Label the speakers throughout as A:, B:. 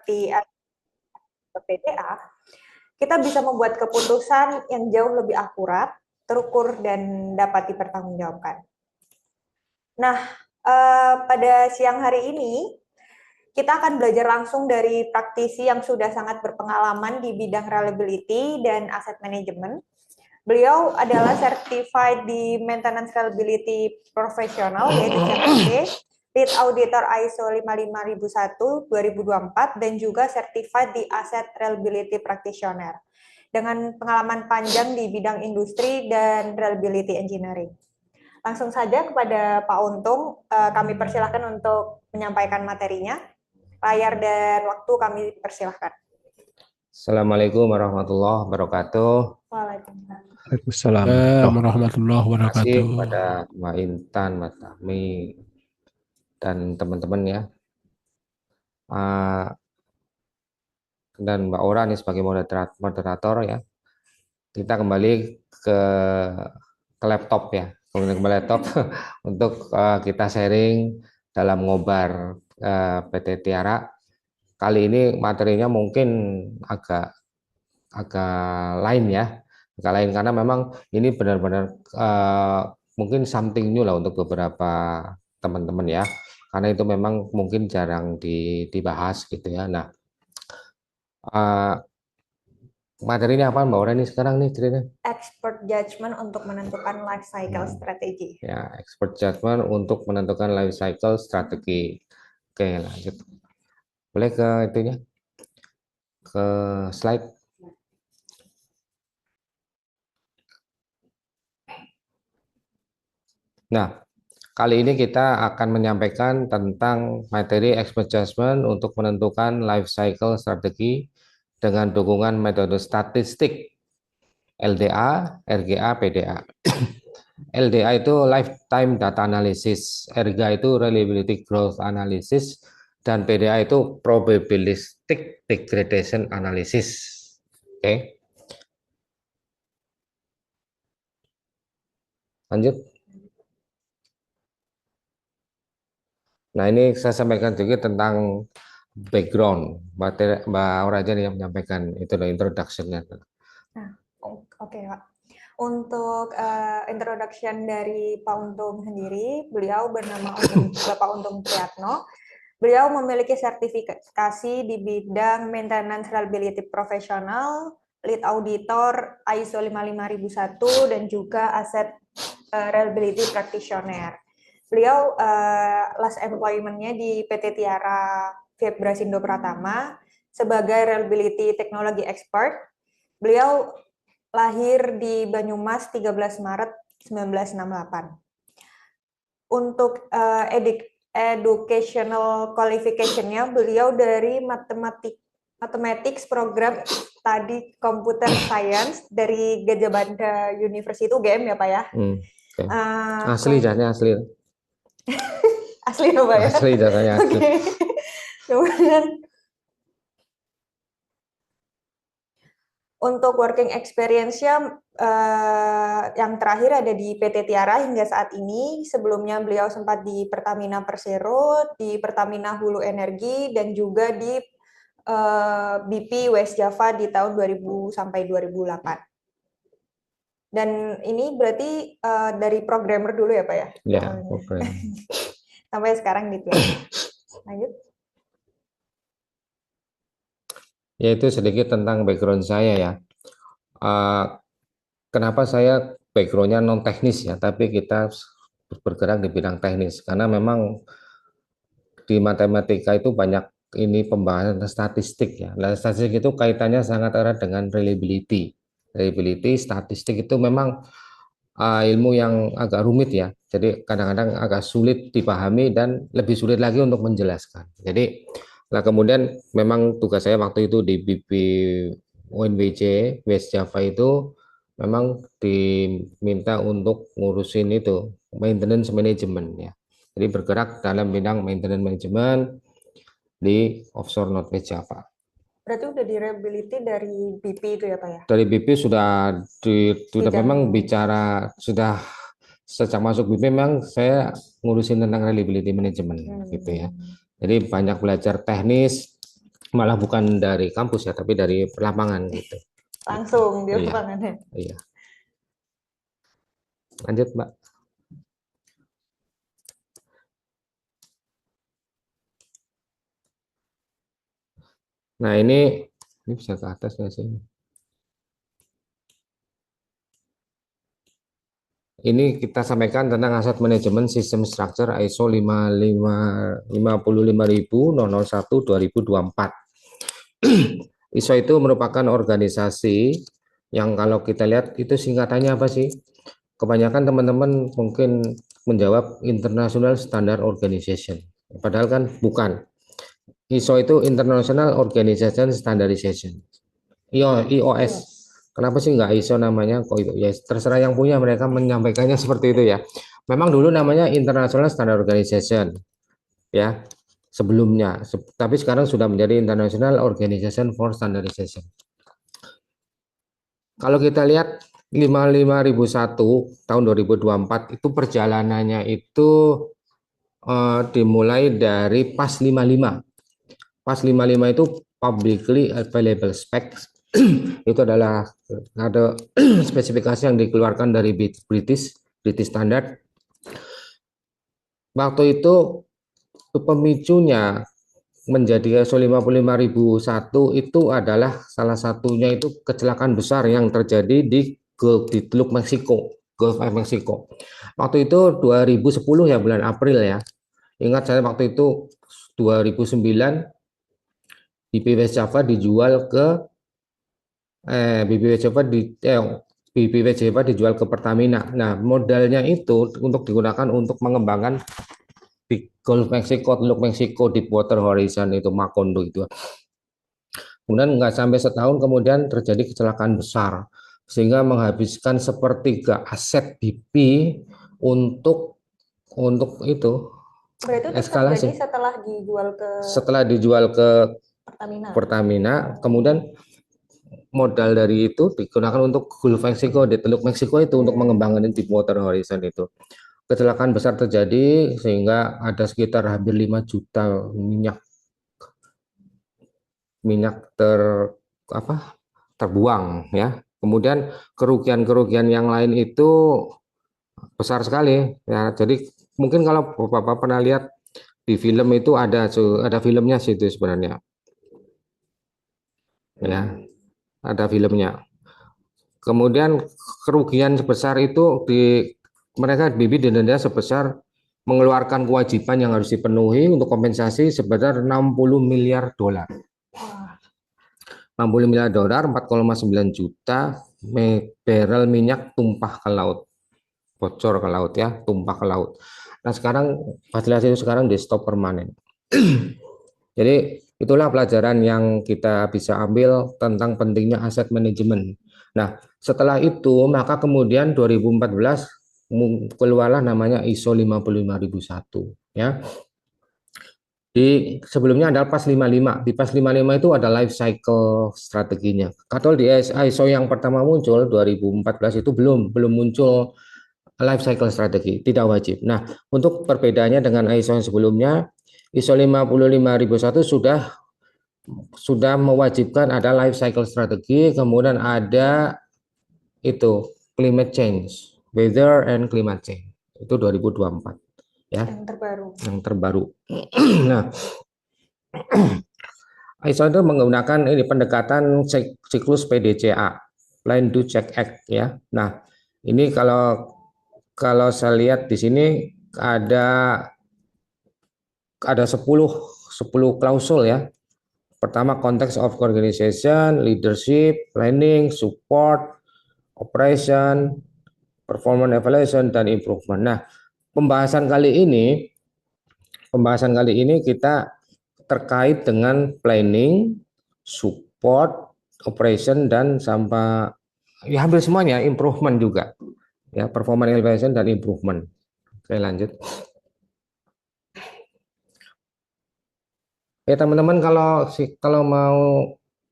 A: seperti PDA, kita bisa membuat keputusan yang jauh lebih akurat, terukur, dan dapat dipertanggungjawabkan. Nah, pada siang hari ini, kita akan belajar langsung dari praktisi yang sudah sangat berpengalaman di bidang reliability dan asset management. Beliau adalah certified di maintenance reliability profesional, yaitu CMP, lead auditor ISO 55001 2024, dan juga certified di asset reliability practitioner, dengan pengalaman panjang di bidang industri dan reliability engineering. Langsung saja kepada Pak Untung, kami persilahkan untuk menyampaikan materinya. Layar dan waktu kami persilahkan.
B: Assalamualaikum warahmatullahi wabarakatuh.
A: Waalaikumsalam
C: warahmatullahi
B: Terima kasih
C: wabarakatuh.
B: kepada Mbak Intan, Mbak Tami, dan teman-teman ya. Dan Mbak Ora nih sebagai moderator ya. Kita kembali ke laptop ya, kemudian ke laptop untuk kita sharing dalam ngobar PT Tiara. Kali ini materinya mungkin agak lain ya, agak lain karena memang ini benar-benar mungkin something new lah untuk beberapa teman-teman ya, karena itu memang mungkin jarang dibahas gitu ya. Nah, materinya apa Mbak Ora nih sekarang nih ceritanya?
A: Expert judgment untuk menentukan life cycle strategi.
B: Ya, expert judgment untuk menentukan life cycle strategi. Oke, lanjut. Boleh ke itunya? Ke slide. Nah, kali ini kita akan menyampaikan tentang materi expert judgment untuk menentukan life cycle strategi dengan dukungan metode statistik LDA, RGA, PDA. LDA itu Lifetime Data Analysis, RGA itu Reliability Growth Analysis, dan PDA itu Probabilistic Degradation Analysis. Oke. Lanjut. Nah, ini saya sampaikan juga tentang background. Mbak Aura aja yang menyampaikan itu introduction-nya.
A: Nah, oke, Pak. Untuk introduction dari Pak Untung sendiri, beliau bernama Bapak Untung Priyatno. Beliau memiliki sertifikasi di bidang maintenance reliability profesional, lead auditor ISO 55001, dan juga asset reliability practitioner. Beliau last employment-nya di PT Tiara Vibrasindo Pratama sebagai reliability technology expert. Beliau lahir di Banyumas 13 Maret 1968. Untuk educational qualification-nya, beliau dari mathematics program tadi computer science dari Gadjah Mada University, UGM ya Pak ya.
B: Okay. Asli jasanya asli.
A: Asli ya Pak ya.
B: Asli jasanya asli.
A: Okay. Kemudian untuk working experience-nya yang terakhir ada di PT Tiara hingga saat ini. Sebelumnya beliau sempat di Pertamina Persero, di Pertamina Hulu Energi, dan juga di BP West Java di tahun 2000 sampai 2008. Dan ini berarti dari programmer dulu ya Pak ya?
B: Ya, program.
A: Sampai sekarang di Tiara. Lanjut.
B: Ya, itu sedikit tentang background saya ya. Kenapa saya backgroundnya non teknis ya, tapi kita bergerak di bidang teknis karena memang di matematika itu banyak ini pembahasan statistik ya. Nah, statistik itu kaitannya sangat erat dengan reliability. Reliability, statistik itu memang ilmu yang agak rumit ya. Jadi kadang-kadang agak sulit dipahami dan lebih sulit lagi untuk menjelaskan. Jadi nah kemudian memang tugas saya waktu itu di BP UNBJ West Java itu memang diminta untuk ngurusin itu maintenance management ya. Jadi bergerak dalam bidang maintenance management di offshore Northwest Java.
A: Berarti udah di reliability dari BP itu ya Pak ya?
B: Dari BP sudah memang bicara sudah sejak masuk BP memang saya ngurusin tentang reliability management gitu ya. Jadi banyak belajar teknis malah bukan dari kampus ya, tapi dari lapangan gitu.
A: Langsung di
B: Iya,
A: lapangannya.
B: iya. Lanjut, Mbak. Nah, ini bisa ke atas nggak sih? Ini kita sampaikan tentang aset manajemen sistem structure ISO 55001 2024. ISO itu merupakan organisasi yang kalau kita lihat itu singkatannya apa sih? Kebanyakan teman-teman mungkin menjawab International Standard Organization. Padahal kan bukan. ISO itu International Organization Standardization. IOS. Kenapa sih nggak ISO namanya? Kok itu? Ya terserah yang punya, mereka menyampaikannya seperti itu ya. Memang dulu namanya International Standard Organization ya sebelumnya, tapi sekarang sudah menjadi International Organization for Standardization. Kalau kita lihat 55001 tahun 2024 itu perjalanannya itu dimulai dari PAS 55. PAS 55 itu publicly available specs. Itu adalah ada spesifikasi yang dikeluarkan dari British Standard. Waktu itu pemicunya menjadi ISO 55001 itu adalah salah satunya itu kecelakaan besar yang terjadi di Teluk Meksiko, Gulf of Mexico. Waktu itu 2010 ya, bulan April ya. Ingat saya waktu itu 2009 BP West Java dijual ke BP West Java BP West Java dijual ke Pertamina. Nah, modalnya itu untuk digunakan untuk mengembangkan di Gulf Mexico, Teluk Meksiko, Deepwater Horizon itu Macondo itu. Kemudian nggak sampai setahun kemudian terjadi kecelakaan besar sehingga menghabiskan sepertiga aset BP untuk itu
A: Berarti itu
B: eskalasi.
A: terjadi
B: Setelah dijual ke Pertamina, kemudian modal dari itu digunakan untuk Gulf Mexico, di Teluk Meksiko itu untuk mengembangkan Deepwater Horizon itu. Kecelakaan besar terjadi sehingga ada sekitar hampir 5 juta minyak terbuang ya. Kemudian kerugian-kerugian yang lain itu besar sekali ya. Jadi mungkin kalau Bapak pernah lihat di film itu ada filmnya sih itu sebenarnya. Ya, ada filmnya. Kemudian kerugian sebesar itu mereka BB didenda sebesar mengeluarkan kewajiban yang harus dipenuhi untuk kompensasi sebesar 60 miliar dolar. 60 miliar dolar, 4,9 juta barrel minyak tumpah ke laut, bocor ke laut ya, tumpah ke laut. Nah sekarang fasilitas itu sekarang di stop permanen. Jadi itulah pelajaran yang kita bisa ambil tentang pentingnya aset manajemen. Nah setelah itu maka kemudian 2014 keluarlah namanya ISO 55001 ya. Sebelumnya ada PAS 55. Di PAS 55 itu ada life cycle strateginya. Kalau di ISO yang pertama muncul 2014 itu belum muncul life cycle strategi, tidak wajib. Nah, untuk perbedaannya dengan ISO yang sebelumnya, ISO 55001 sudah mewajibkan ada life cycle strategi, kemudian ada itu climate change, weather and climate change. Itu 2024 ya. Yang terbaru. Nah, ISO itu menggunakan ini pendekatan siklus PDCA, Plan Do Check Act ya. Nah, ini kalau saya lihat di sini ada 10 klausul ya. Pertama context of organization, leadership, planning, support, operation, performance evaluation dan improvement. Nah, pembahasan kali ini kita terkait dengan planning, support, operation dan sampai ya hampir semuanya improvement juga. Ya, performance evaluation dan improvement. Oke, lanjut. Ya teman-teman kalau mau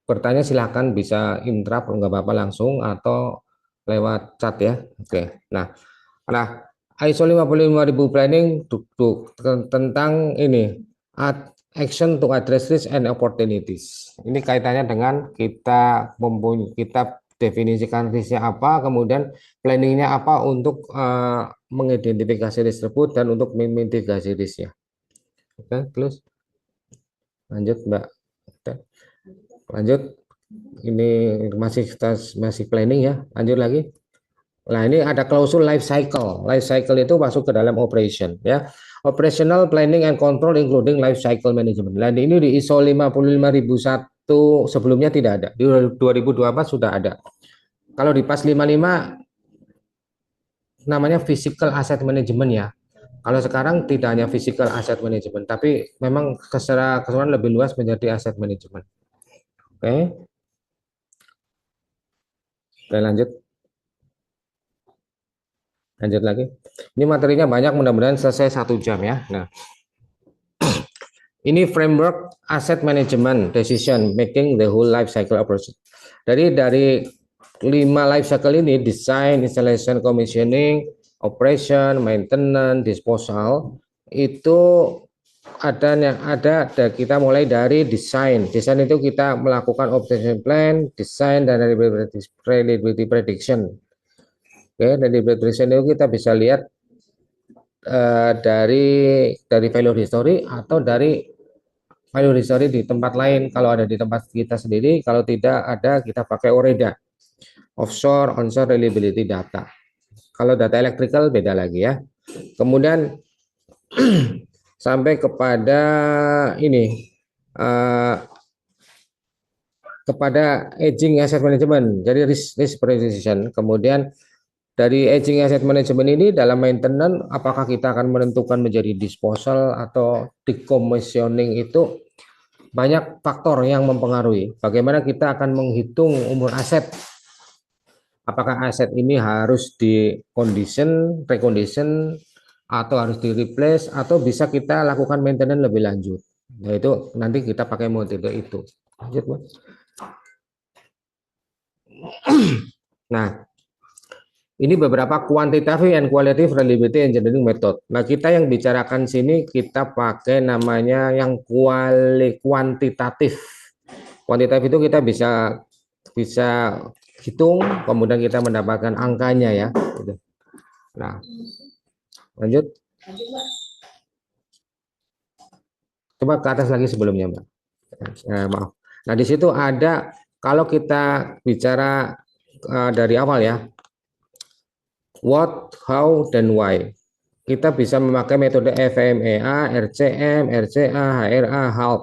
B: bertanya silahkan bisa interrupt nggak apa-apa langsung atau lewat chat ya. Oke. Nah ISO 55000 planning tentang ini action to address risk and opportunities. Ini kaitannya dengan kita definisikan risknya apa, kemudian planningnya apa untuk mengidentifikasi risk tersebut dan untuk memitigasi risknya. Oke, close. Lanjut, Mbak. Oke. Lanjut. Ini masih planning ya. Lanjut lagi. Nah, ini ada klausul life cycle. Life cycle itu masuk ke dalam operation ya. Operational planning and control including life cycle management. Dan ini di ISO 55001 sebelumnya tidak ada. Di 2024 sudah ada. Kalau di PAS 55 namanya physical asset management ya. Kalau sekarang tidak hanya physical asset management, tapi memang secara keseluruhan lebih luas menjadi asset management. Oke. Oke, lanjut. Lanjut lagi. Ini materinya banyak, mudah-mudahan selesai 1 jam ya. Nah, ini framework asset management decision making the whole life cycle approach. Dari 5 life cycle ini, design, installation, commissioning, operation, maintenance, disposal, itu ada kita mulai dari desain. Desain itu kita melakukan operation plan, desain dan reliability prediction. Oke, dari prediction itu kita bisa lihat dari value history atau dari value history di tempat lain. Kalau ada di tempat kita sendiri, kalau tidak ada kita pakai OREDA, offshore onshore reliability data. Kalau data electrical beda lagi ya. Kemudian sampai kepada ini kepada aging asset management, jadi risk precision. Kemudian dari aging asset management ini dalam maintenance, apakah kita akan menentukan menjadi disposal atau decommissioning, itu banyak faktor yang mempengaruhi. Bagaimana kita akan menghitung umur aset? Apakah aset ini harus di condition, recondition, atau harus di replace, atau bisa kita lakukan maintenance lebih lanjut? Nah, itu nanti kita pakai metode itu. Lanjut, Mas. Nah, ini beberapa quantitative and qualitative reliability engineering method. Nah, kita yang bicarakan sini kita pakai namanya yang kuantitatif. Kuantitatif itu kita bisa hitung, kemudian kita mendapatkan angkanya ya. Nah, lanjut. Coba ke atas lagi sebelumnya, Mbak. Maaf. Nah, di situ ada, kalau kita bicara dari awal ya, what, how, dan why. Kita bisa memakai metode FMEA, RCM, RCA, HRA, HALT.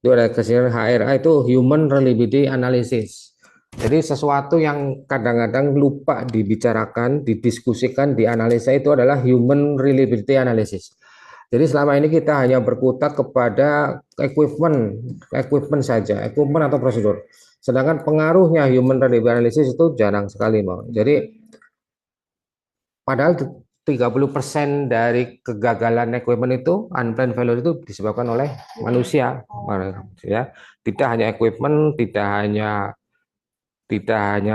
B: Itu ada kesini HRA itu Human Reliability Analysis. Jadi sesuatu yang kadang-kadang lupa dibicarakan, didiskusikan, dianalisa itu adalah Human Reliability Analysis. Jadi selama ini kita hanya berkutat kepada equipment saja, equipment atau prosedur. Sedangkan pengaruhnya Human Reliability Analysis itu jarang sekali, Bang. Jadi padahal 30% dari kegagalan equipment itu, unplanned failure itu disebabkan oleh manusia, ya. Tidak hanya equipment, tidak hanya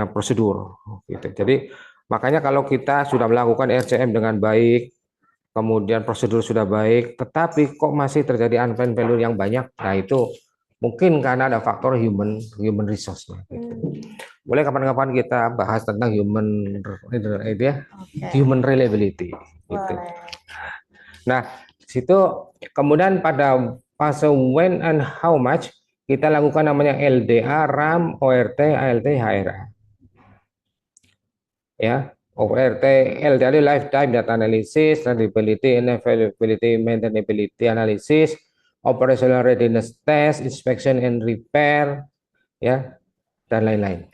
B: prosedur, gitu. Jadi makanya kalau kita sudah melakukan RCM dengan baik, kemudian prosedur sudah baik, tetapi kok masih terjadi unplanned failure yang banyak, nah itu mungkin karena ada faktor human resource. Gitu. Boleh kapan-kapan kita bahas tentang human reliability. Gitu. Nah, situ kemudian pada fase when and how much kita lakukan namanya LDA, RAM, ORT, ALT, HRA. Ya, ORT, LDA lifetime data analysis, reliability and availability maintainability analysis, operational readiness test, inspection and repair, ya, dan lain-lain.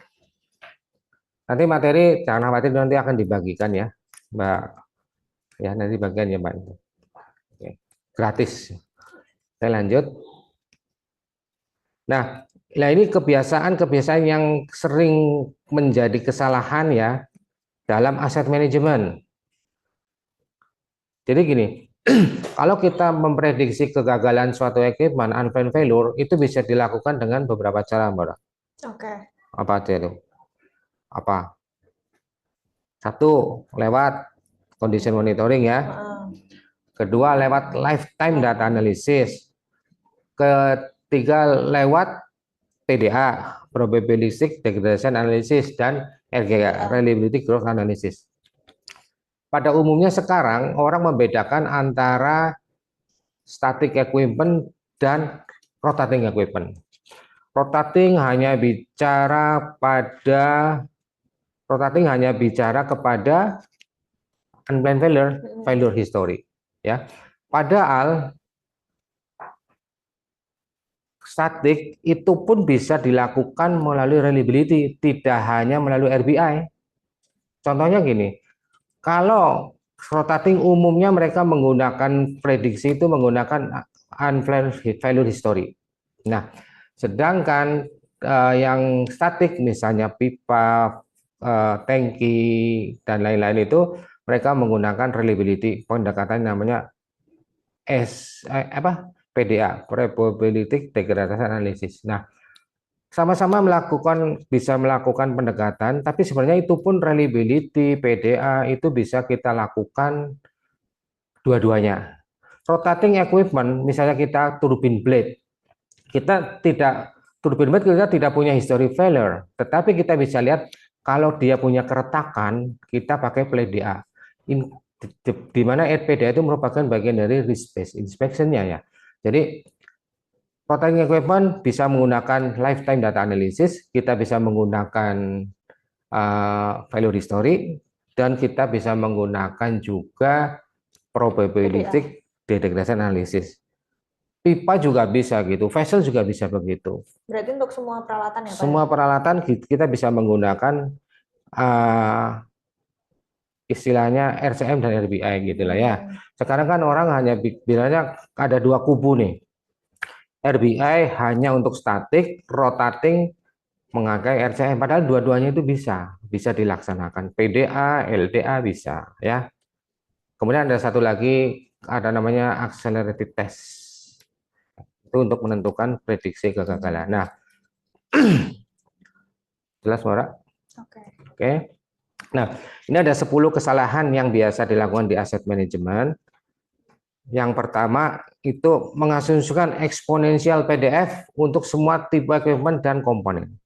B: Nanti materi jangan khawatir, nanti akan dibagikan ya, Mbak. Ya, nanti bagian ya, Mbak. Oke. Gratis. Saya lanjut. Nah, ini kebiasaan yang sering menjadi kesalahan ya dalam aset manajemen. Jadi gini, kalau kita memprediksi kegagalan suatu equipment, unplanned failure, itu bisa dilakukan dengan beberapa cara, Mbak.
A: Oke.
B: Apa aja itu? Apa? Satu, lewat condition monitoring ya. Kedua, lewat lifetime data analysis. ketiga lewat PDA, Probabilistic Degradation Analysis, dan RGA, Reliability Growth Analysis. Pada umumnya sekarang orang membedakan antara static equipment dan rotating equipment. Rotating hanya bicara kepada unplanned failure history, ya. Padahal statik itu pun bisa dilakukan melalui reliability, tidak hanya melalui RBI. Contohnya gini, kalau rotating umumnya mereka menggunakan prediksi itu menggunakan unplanned failure history. Nah, sedangkan yang statik misalnya pipa, tangki dan lain-lain itu mereka menggunakan reliability, pendekatan namanya PDA, Probability Degradation Analysis. Nah, sama-sama bisa melakukan pendekatan, tapi sebenarnya itu pun reliability, PDA itu bisa kita lakukan dua-duanya. Rotating equipment, misalnya kita turbine blade, turbine blade kita tidak punya history failure, tetapi kita bisa lihat kalau dia punya keretakan, kita pakai PDA. Di mana PDA itu merupakan bagian dari risk-based inspection-nya ya. Jadi rotating equipment bisa menggunakan lifetime data analysis, kita bisa menggunakan failure history, dan kita bisa menggunakan juga probabilistic degradation analysis. Pipa juga bisa gitu, vessel juga bisa begitu.
A: Berarti untuk semua peralatan ya Pak?
B: Semua peralatan kita bisa menggunakan istilahnya RCM dan RBI gitu lah ya. Sekarang kan orang hanya bilangnya ada dua kubu nih. RBI hanya untuk statik, rotating memakai RCM, padahal dua-duanya itu bisa dilaksanakan. PDA, LDA bisa ya. Kemudian ada satu lagi, ada namanya accelerated test. Itu untuk menentukan prediksi kegagalan. Nah, jelas Mora? Oke. Nah, ini ada 10 kesalahan yang biasa dilakukan di aset manajemen. Yang pertama itu mengasumsikan eksponensial PDF untuk semua tipe equipment dan komponen.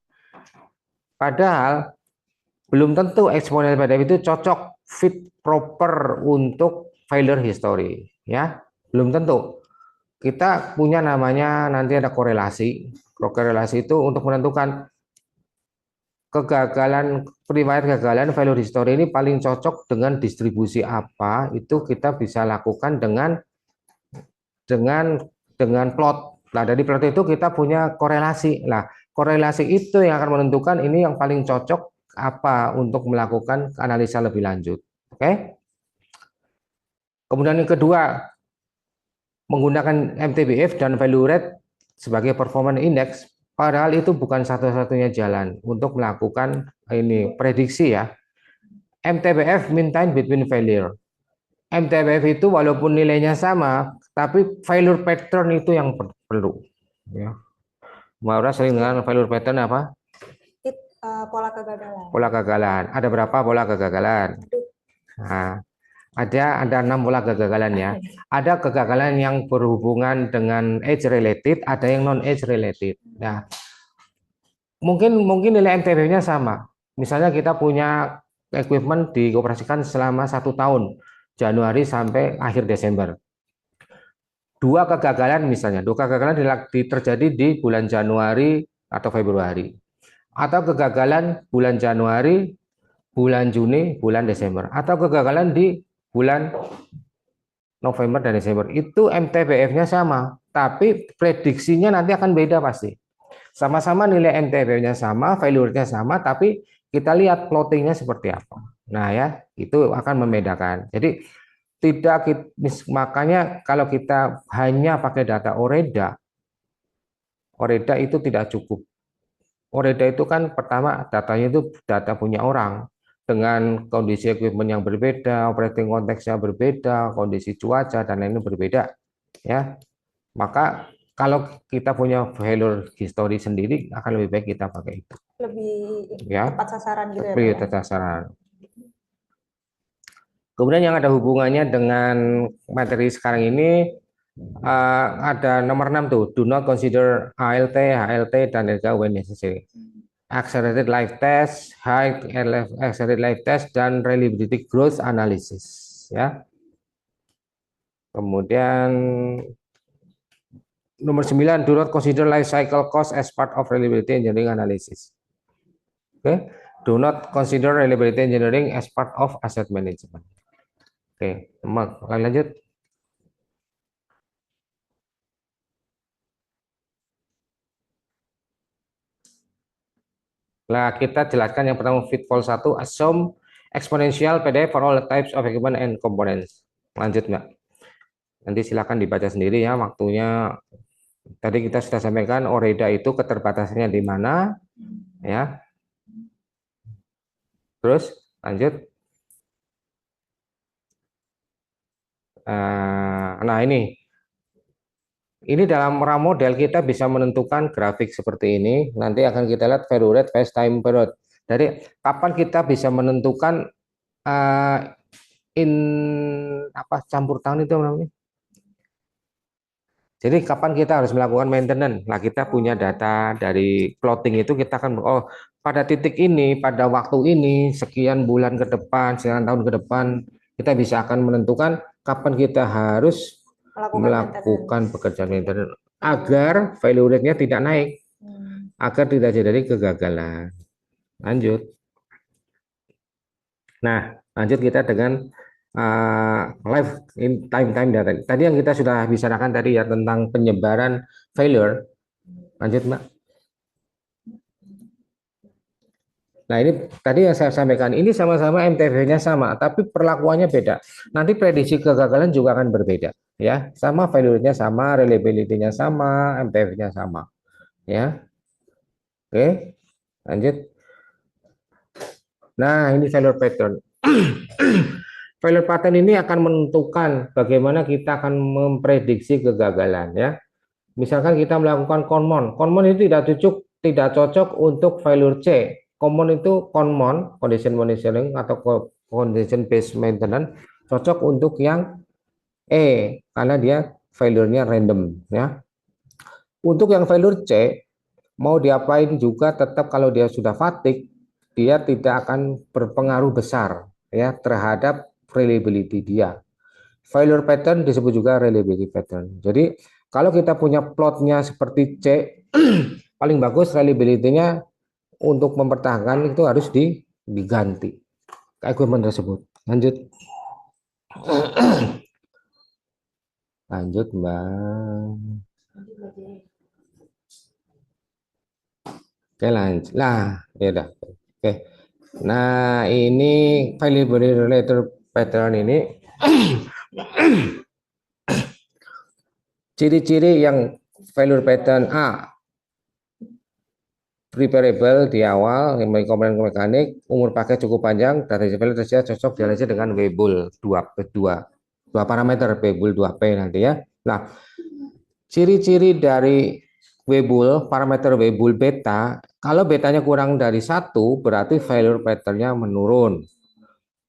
B: Padahal belum tentu eksponensial PDF itu cocok fit proper untuk failure history, ya. Belum tentu. Kita punya namanya nanti ada korelasi. Korelasi itu untuk menentukan riwayat kegagalan failure history ini paling cocok dengan distribusi apa, itu kita bisa lakukan dengan plot. Nah, dari plot itu kita punya korelasi. Nah, korelasi itu yang akan menentukan ini yang paling cocok apa untuk melakukan analisa lebih lanjut. Oke. Kemudian yang kedua, menggunakan MTBF dan value rate sebagai performance index, padahal itu bukan satu-satunya jalan untuk melakukan ini prediksi ya. MTBF mean time between failure. MTBF itu walaupun nilainya sama, tapi failure pattern itu yang perlu. Ya. Maura sering dengan failure pattern apa?
A: Pola kegagalan.
B: Pola kegagalan. Ada berapa pola kegagalan? Nah, ada 6 pola kegagalan ya. Ada kegagalan yang berhubungan dengan age related, ada yang non age related. Nah, mungkin nilai MTBF-nya sama. Misalnya kita punya equipment dioperasikan selama 1 tahun, Januari sampai akhir Desember. Dua kegagalan terjadi di bulan Januari atau Februari. Atau kegagalan bulan Januari, bulan Juni, bulan Desember. Atau kegagalan di bulan November dan Desember. Itu MTBF-nya sama, tapi prediksinya nanti akan beda pasti. Sama-sama nilai MTBF-nya sama, failure-nya sama, tapi kita lihat plottingnya seperti apa. Nah ya, itu akan membedakan. Jadi makanya kalau kita hanya pakai data OREDA itu tidak cukup. OREDA itu kan pertama datanya itu data punya orang dengan kondisi equipment yang berbeda, operating konteksnya berbeda, kondisi cuaca dan lainnya berbeda, ya. Maka kalau kita punya failure history sendiri akan lebih baik kita pakai itu.
A: Lebih ya, tepat sasaran gitu ya.
B: Lebih tepat sasaran. Kemudian yang ada hubungannya dengan materi sekarang ini, ada nomor 6 tuh, do not consider ALT, HLT, dan ELGA when necessary. Accelerated life test, high accelerated life test, dan reliability growth analysis. Ya. Kemudian nomor 9, do not consider life cycle cost as part of reliability engineering analysis. Oke, do not consider reliability engineering as part of asset management. Oke, lanjut. Nah, kita jelaskan yang pertama Fitfall 1, assume exponential PDF for all types of equipment and components. Lanjut, Mbak. Nanti silakan dibaca sendiri ya waktunya. Tadi kita sudah sampaikan OREDA itu keterbatasannya di mana, ya. Terus lanjut. Nah, ini dalam RAM model kita bisa menentukan grafik seperti ini. Nanti akan kita lihat value rate, phase time period. Dari kapan kita bisa menentukan uh, campur tangan itu namanya. Jadi kapan kita harus melakukan maintenance? Nah, kita punya data dari plotting itu kita akan pada titik ini, pada waktu ini, sekian bulan ke depan, sekian tahun ke depan, kita bisa akan menentukan kapan kita harus melakukan pekerjaan maintenance agar value rate-nya tidak naik, agar tidak terjadi kegagalan. Lanjut. Nah, lanjut kita dengan live in time data. Tadi yang kita sudah bicarakan tadi ya tentang penyebaran failure. Lanjut, Mbak. Nah, ini tadi yang saya sampaikan, ini sama-sama MTV-nya sama, tapi perlakuannya beda. Nanti prediksi kegagalan juga akan berbeda, ya. Sama failure-nya sama, reliability-nya sama, MTV-nya sama, ya. Oke, lanjut. Nah, ini failure pattern. Failure pattern ini akan menentukan bagaimana kita akan memprediksi kegagalan, ya. Misalkan kita melakukan common itu tidak cocok untuk failure C. Common itu condition monitoring atau condition based maintenance, cocok untuk yang E karena dia failure-nya random, ya. Untuk yang failure C, mau diapain juga tetap kalau dia sudah fatigue, dia tidak akan berpengaruh besar ya terhadap reliability dia. Failure pattern disebut juga reliability pattern. Jadi kalau kita punya plotnya seperti C, paling bagus reliability-nya untuk mempertahankan itu harus diganti equipment tersebut. Lanjut. Lanjut, Mbak. Oke, lanjut. Nah, ya udah. Oke. Nah, ini reliability related pattern ini ciri-ciri yang failure pattern A repairable di awal, komponen mekanik, umur pakai cukup panjang, data validasinya cocok dianalisis dengan Weibull 2 parameter Weibull 2P nanti ya. Nah, ciri-ciri dari Weibull, parameter Weibull beta, kalau betanya kurang dari 1, berarti failure pattern-nya menurun.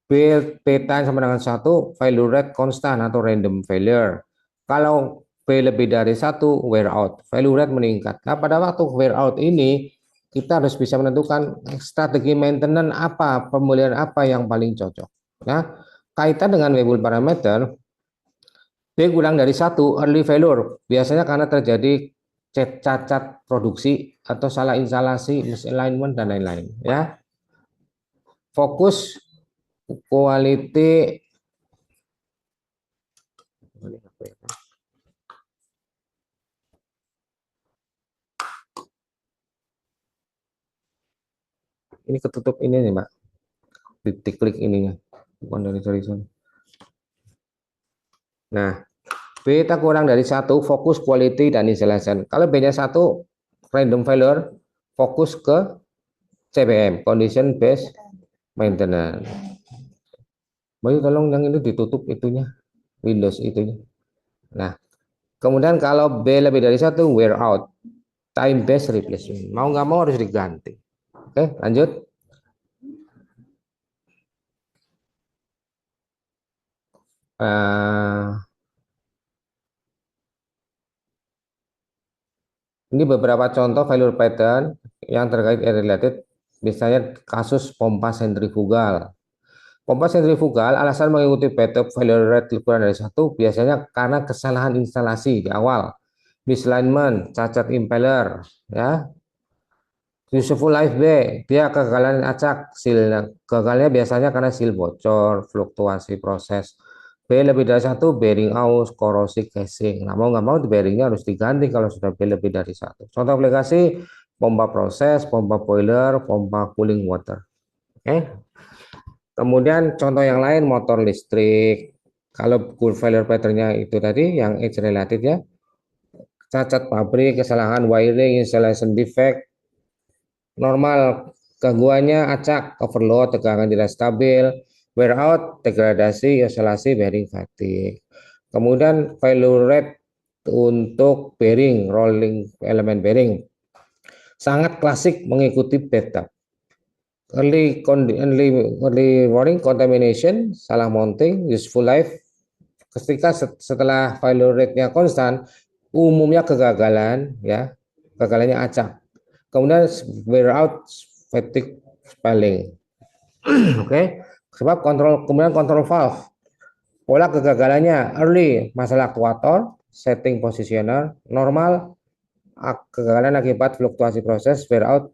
B: Beta sama dengan 1, failure rate konstan atau random failure. Kalau B lebih dari 1, wear out, failure rate meningkat. Nah, pada waktu wear out ini, kita harus bisa menentukan strategi maintenance apa, pemulihan apa yang paling cocok. Nah, kaitan dengan Weibull parameter, B kurang dari 1, early failure, biasanya karena terjadi cacat produksi atau salah instalasi, misalignment, dan lain-lain. Ya, fokus quality ini ketutup ini nih, Mbak. Diklik ininya, bukan dari tulisan. Nah, beta kurang dari 1, fokus quality dan installation. Kalau B-nya 1, random failure, fokus ke CBM, condition based maintenance. Bayu tolong yang ini ditutup itunya, Windows itunya. Nah, kemudian kalau B lebih dari 1, wear out, time based replacement. Mau nggak mau harus diganti. Oke, lanjut. Uh, Ini beberapa contoh failure pattern yang terkait air related, misalnya kasus pompa sentrifugal. Pompa sentrifugal alasan mengikuti pattern failure rate kurang dari satu biasanya karena kesalahan instalasi di awal, misalignment, cacat impeller, ya. Useful life B, dia kegagalan acak, seal gagalnya biasanya karena seal bocor, fluktuasi proses. B lebih dari satu, bearing aus, korosi casing. Nah, mau nggak mau bearingnya harus diganti kalau sudah B lebih dari satu. Contoh aplikasi, pompa proses, pompa boiler, pompa cooling water. Oke. Kemudian contoh yang lain, motor listrik. Kalau cool failure pattern-nya itu tadi, yang age related ya, cacat pabrik, kesalahan wiring, installation defect, normal, gangguannya acak, overload, tegangan tidak stabil, wear out, degradasi, isolasi, bearing fatigue. Kemudian failure rate untuk bearing, rolling elemen bearing. Sangat klasik mengikuti beta. Early warning contamination, salah mounting, useful life. Ketika setelah failure rate-nya konstan, umumnya kegagalan, ya, kegagalannya acak. Kemudian wear out, fatigue, spelling. Oke. Sebab kemudian kontrol valve. Pola kegagalannya early, masalah actuator, setting positioner, normal, kegagalan akibat fluktuasi proses, wear out,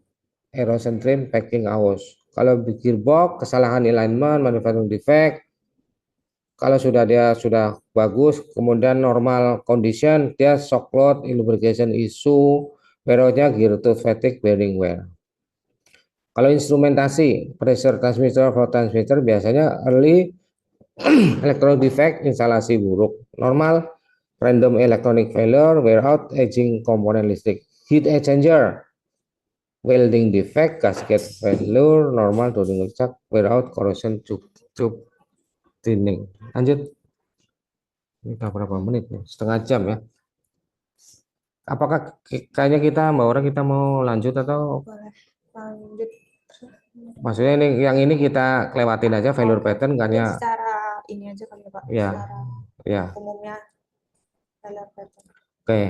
B: erosion trim, packing aus. Kalau gearbox, kesalahan alignment, manufacturing defect. Kalau dia sudah bagus, kemudian normal condition, dia shock load, lubrication issue, wear outnya gear tooth fatigue, bearing wear. Kalau instrumentasi, pressure transmitter, flow transmitter biasanya early electronic defect, instalasi buruk. Normal, random electronic failure, wear out, aging komponen listrik. Heat exchanger, welding defect, gasket failure, normal, doding rusak, wear out, corrosion, tube thinning. Lanjut. Ini udah berapa menit nih? Setengah jam ya. Apakah kayaknya Mbak Ora kita mau lanjut atau
A: Boleh lanjut.
B: maksudnya yang ini kita lewatin aja failure pattern kan
A: Mungkin
B: ya?
A: secara ini aja kali ya Pak,
B: Ya,
A: secara
B: ya.
A: umumnya failure pattern.
B: Oke.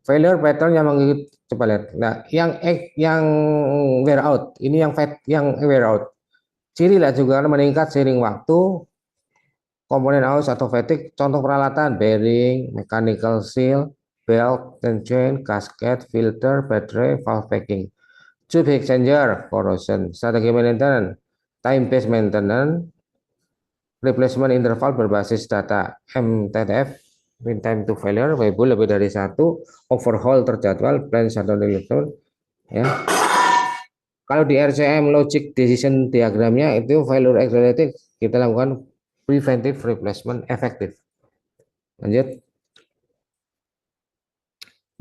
B: Failure pattern yang mengikuti, coba lihat. Nah, yang wear out, ini yang wear out. Ciri lah juga meningkat seiring waktu, komponen aus atau fatigue, contoh peralatan, bearing, mechanical seal, belt and chain, gasket, filter, baterai, valve packing. Tube exchanger, corrosion, strategi maintenance, time-based maintenance, replacement interval berbasis data MTTF, mean time to failure, variable lebih dari satu, overhaul terjadwal, plan shutdown delivery, ya. Kalau di RCM logic decision diagramnya itu failure accelerated, kita lakukan preventive replacement efektif. Lanjut.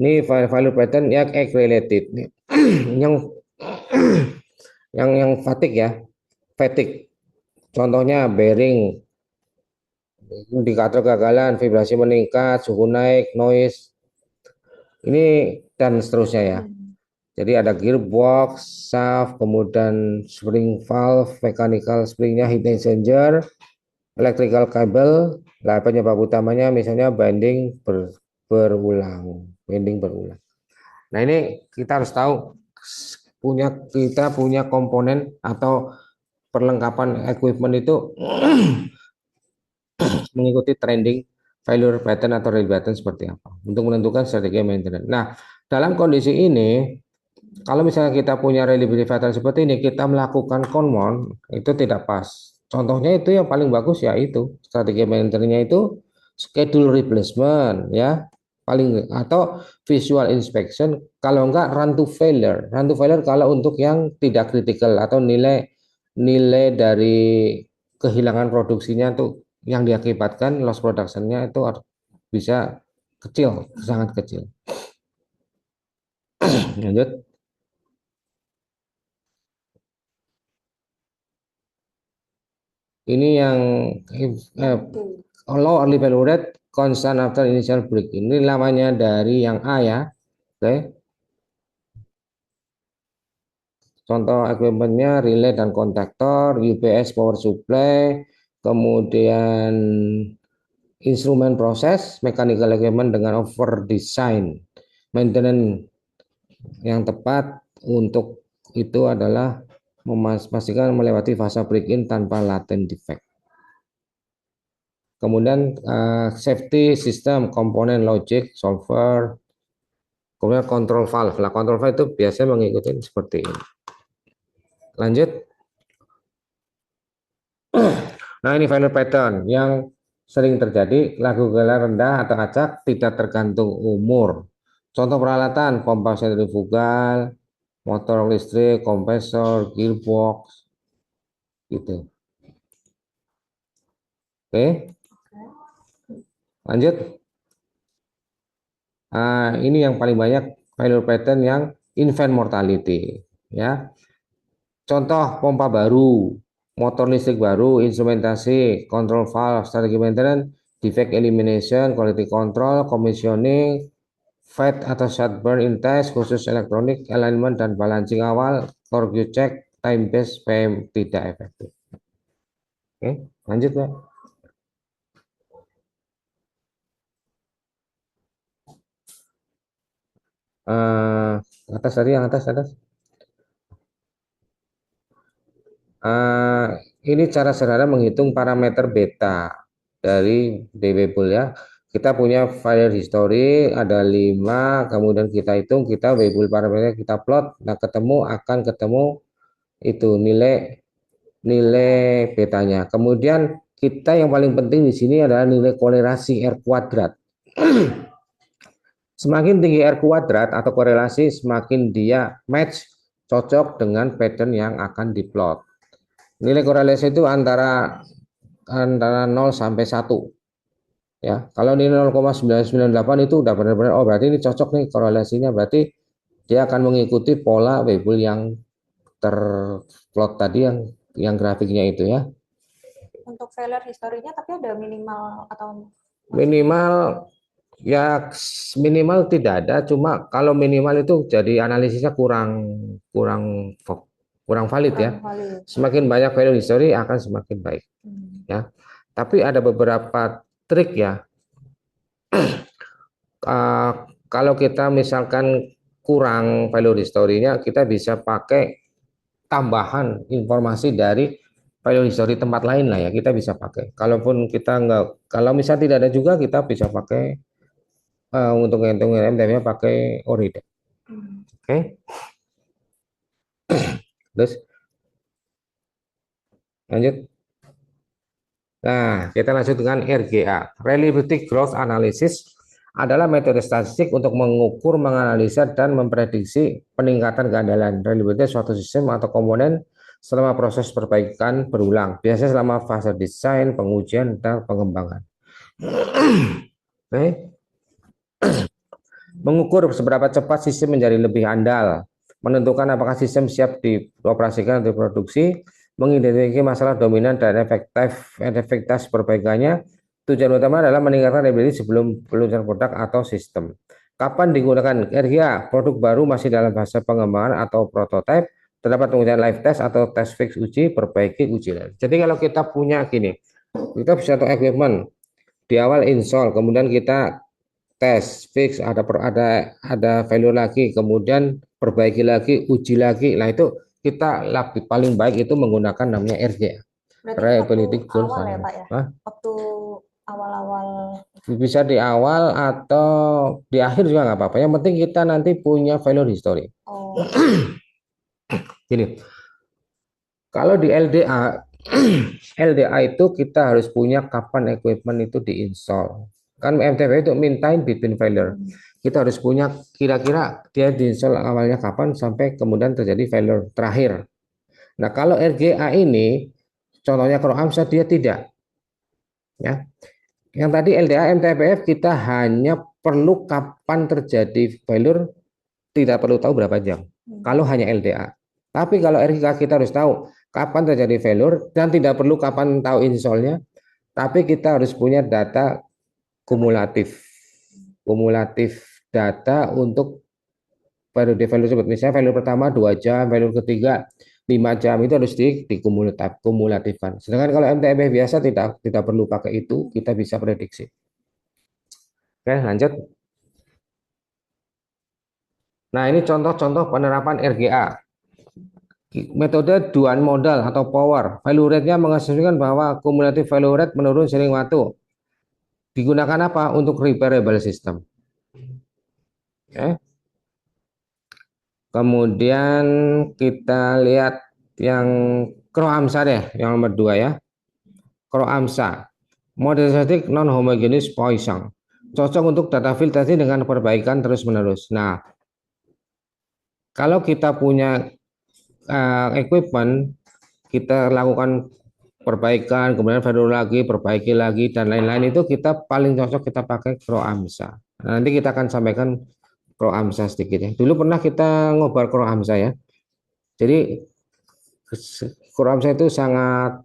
B: Ini failure pattern yang accelerated. yang yang fatigue ya, fatigue. Contohnya bearing, indikator kegagalan, vibrasi meningkat, suhu naik, noise, ini dan seterusnya ya. Jadi ada gearbox, shaft, kemudian spring valve, mechanical springnya, heat exchanger, electrical cable. Lah penyebab utamanya misalnya berulang, bending berulang. Nah ini kita harus tahu kita punya komponen atau perlengkapan equipment itu mengikuti trending failure pattern atau real pattern seperti apa untuk menentukan strategi maintenance. Nah, dalam kondisi ini kalau misalnya kita punya reliability pattern seperti ini, kita melakukan conmon itu tidak pas. Contohnya itu yang paling bagus ya itu strategi maintenance-nya itu schedule replacement ya paling atau visual inspection kalau enggak run to failure. Run to failure kalau untuk yang tidak critical atau nilai dari kehilangan produksinya tuh yang diakibatkan loss production-nya itu bisa kecil, sangat kecil. Lanjut. Ini yang low early value rate constant after initial break. Ini namanya dari yang A ya. Oke. Contoh equipmentnya relay dan kontaktor, UPS power supply, kemudian instrumen proses, mechanical equipment dengan over design. Maintenance yang tepat untuk itu adalah memastikan melewati fase break-in tanpa latent defect. Kemudian safety system, komponen logic, solver, kemudian control valve. Nah, control valve itu biasanya mengikuti seperti ini. Lanjut. Nah, ini failure pattern yang sering terjadi, lagu gelar rendah atau acak, tidak tergantung umur. Contoh peralatan, pompa sentrifugal, motor listrik, kompresor, gearbox, gitu. Oke, lanjut. Ini yang paling banyak failure pattern yang infant mortality, ya. Contoh pompa baru, motor listrik baru, instrumentasi, control valve, strategi maintenance, defect elimination, quality control, commissioning, fade atau shutburn in test, khusus elektronik, alignment dan balancing awal, torque check, time base, PM tidak efektif. Oke, lanjut Pak. Atas tadi yang atas. Ini cara sederhana menghitung parameter beta dari Webull ya. Kita punya file history ada 5, kemudian kita hitung, kita Webull parameter kita plot, nah akan ketemu itu nilai betanya. Kemudian kita yang paling penting di sini adalah nilai kolerasi R kuadrat. Semakin tinggi R kuadrat atau korelasi, semakin dia match cocok dengan pattern yang akan diplot. Nilai korelasi itu antara 0 sampai 1. Ya, kalau ini 0,998 itu udah benar-benar berarti ini cocok nih korelasinya, berarti dia akan mengikuti pola Webull yang terplot tadi yang grafiknya itu ya.
A: Untuk failure historinya tapi ada minimal atau
B: Minimal ya minimal tidak ada, cuma kalau minimal itu jadi analisisnya kurang kurang kurang valid ya.
A: valid.
B: Semakin banyak value history akan semakin baik. Ya. Tapi ada beberapa trik ya. Kalau kita misalkan kurang value history-nya, kita bisa pakai tambahan informasi dari value history tempat lain lah ya, kita bisa pakai. Kalaupun kita nggak, kalau misal tidak ada juga, kita bisa pakai untuk ngitungin MTF-nya pakai Orida. Oke. Terus lanjut. Nah, kita lanjut dengan RGA. Reliability Growth Analysis adalah metode statistik untuk mengukur, menganalisa, dan memprediksi peningkatan keandalan reliability suatu sistem atau komponen selama proses perbaikan berulang, biasanya selama fase desain, pengujian, dan pengembangan. Oke. Mengukur seberapa cepat sistem menjadi lebih andal, menentukan apakah sistem siap dioperasikan atau diproduksi, mengidentifikasi masalah dominan dan efektivitas perbaikannya. Tujuan utama adalah meningkatkan reliability sebelum peluncuran produk atau sistem. Kapan digunakan RGA? Produk baru masih dalam fase pengembangan atau prototipe, terdapat pengujian live test atau test fix uji, perbaiki, uji lagi. Jadi kalau kita punya gini, kita bisa satu equipment di awal install, kemudian kita tes fix, ada value lagi, kemudian perbaiki lagi, uji lagi. Nah itu kita lebih paling baik itu menggunakan namanya RGA.
A: Reliability awal ya Pak ya? Waktu awal-awal.
B: Bisa di awal atau di akhir juga nggak apa-apa. Yang penting kita nanti punya value history.
A: Oh.
B: Gini, kalau di LDA, LDA itu kita harus punya kapan equipment itu diinstal. Kan MTP itu mean time between failure. Kita harus punya kira-kira dia diinstal awalnya kapan sampai kemudian terjadi failure terakhir. Nah, kalau RGA ini contohnya kalau AMSA dia tidak. Ya. Yang tadi LDA MTPF kita hanya perlu kapan terjadi failure, tidak perlu tahu berapa jam. Kalau hanya LDA. Tapi kalau RGA kita harus tahu kapan terjadi failure dan tidak perlu kapan tahu installnya. Tapi kita harus punya data kumulatif data untuk value tersebut. Misalnya value pertama 2 jam, value ketiga 5 jam, itu harus dikumulatifkan. Sedangkan kalau MTB biasa tidak perlu pakai itu, kita bisa prediksi. Oke, lanjut. Nah, ini contoh-contoh penerapan RGA. Metode dual modal atau power. Value rate-nya mengasumsikan bahwa cumulative value rate menurun seiring waktu. Digunakan apa? Untuk repairable system. Oke. Kemudian kita lihat yang Kroamsa deh, yang nomor 2 ya. Kroamsa. Model static non-homogeneous Poisson. Cocok untuk data filtrasi dengan perbaikan terus-menerus. Nah, kalau kita punya equipment, kita lakukan perbaikan, kemudian value lagi, perbaiki lagi, dan lain-lain itu kita paling cocok kita pakai Kroamsa. Nah, nanti kita akan sampaikan Kroamsa sedikit ya. Dulu pernah kita ngobar Kroamsa ya. Jadi Kroamsa itu sangat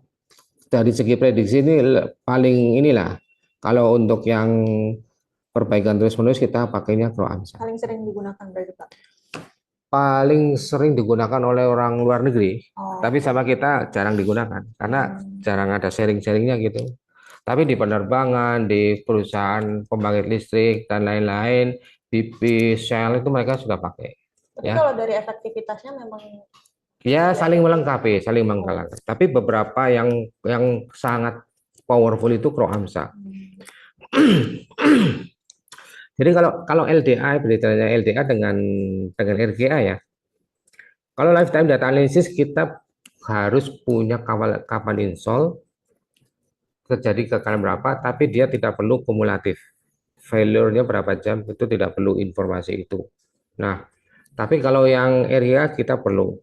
B: dari segi prediksi ini paling inilah. Kalau untuk yang perbaikan terus-menerus kita pakainya Kroamsa.
A: Paling sering digunakan berarti Pak.
B: Paling sering digunakan oleh orang luar negeri, tapi
A: Oh.
B: sama kita jarang digunakan karena jarang ada sharing-sharingnya gitu. Tapi di penerbangan, di perusahaan pembangkit listrik dan lain-lain, BP, Shell itu mereka sudah pakai.
A: Tapi
B: Ya,
A: kalau dari efektivitasnya memang
B: ya
A: tidak
B: saling
A: ada.
B: melengkapi, saling melengkapi. Tapi beberapa yang sangat powerful itu Kroamsa. Jadi kalau kalau LDA beritanya LDA dengan RGA ya. Kalau lifetime data analysis kita harus punya kapan install, terjadi kegagalan berapa, tapi dia tidak perlu kumulatif. Failure-nya berapa jam itu tidak perlu informasi itu. Nah, tapi kalau yang area kita perlu.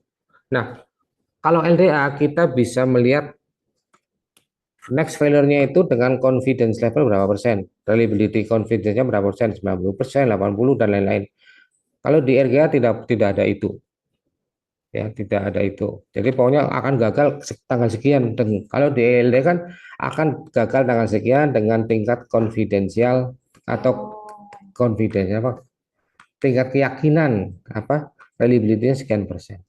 B: Nah, kalau LDA kita bisa melihat next failure-nya itu dengan confidence level berapa persen, reliability confidence-nya berapa persen, 90%, 80 dan lain-lain. Kalau di RGA tidak ada itu. Ya, tidak ada itu. Jadi pokoknya akan gagal tanggal sekian. Kalau di ELD kan akan gagal tanggal sekian dengan tingkat konfidensial atau confidence apa? Tingkat keyakinan apa? Reliability-nya sekian persen.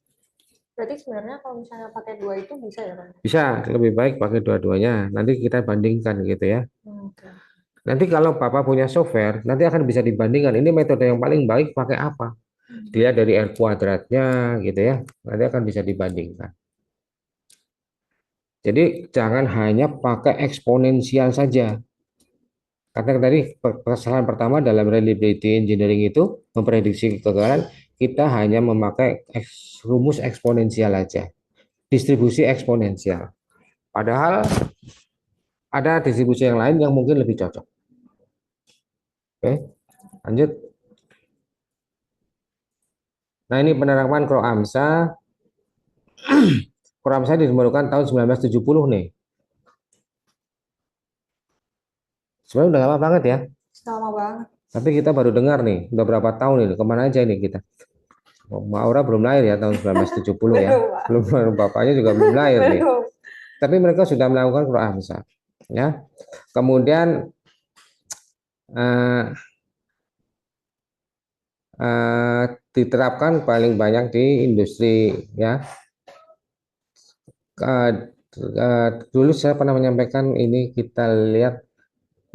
A: Berarti sebenarnya kalau misalnya pakai dua itu bisa ya Pak?
B: Bisa lebih baik pakai dua-duanya. Nanti kita bandingkan gitu ya.
A: Oke.
B: Nanti kalau Bapak punya software, nanti akan bisa dibandingkan. Ini metode yang paling baik pakai apa? Dia dari R kuadratnya gitu ya. Nanti akan bisa dibandingkan. Jadi jangan hanya pakai eksponensial saja. Karena tadi kesalahan pertama dalam reliability engineering itu memprediksi kegagalan, kita hanya memakai rumus eksponensial aja, distribusi eksponensial. Padahal ada distribusi yang lain yang mungkin lebih cocok. Oke, lanjut. Nah ini penerapan Kroamsa. Kroamsa dimelukan tahun 1970 nih. Sebenarnya udah lama banget ya.
A: Lama banget.
B: Tapi kita baru dengar nih, udah berapa tahun ini, kemana aja ini kita. Mbak Aura belum lahir ya tahun 1970 ya.
A: Belum, Pak.
B: Belum, bapaknya juga belum lahir nih.
A: Belum.
B: Tapi mereka sudah melakukan Kroamsa. Ya. Kemudian eh, eh, diterapkan paling banyak di industri ya. Eh, dulu saya pernah menyampaikan ini kita lihat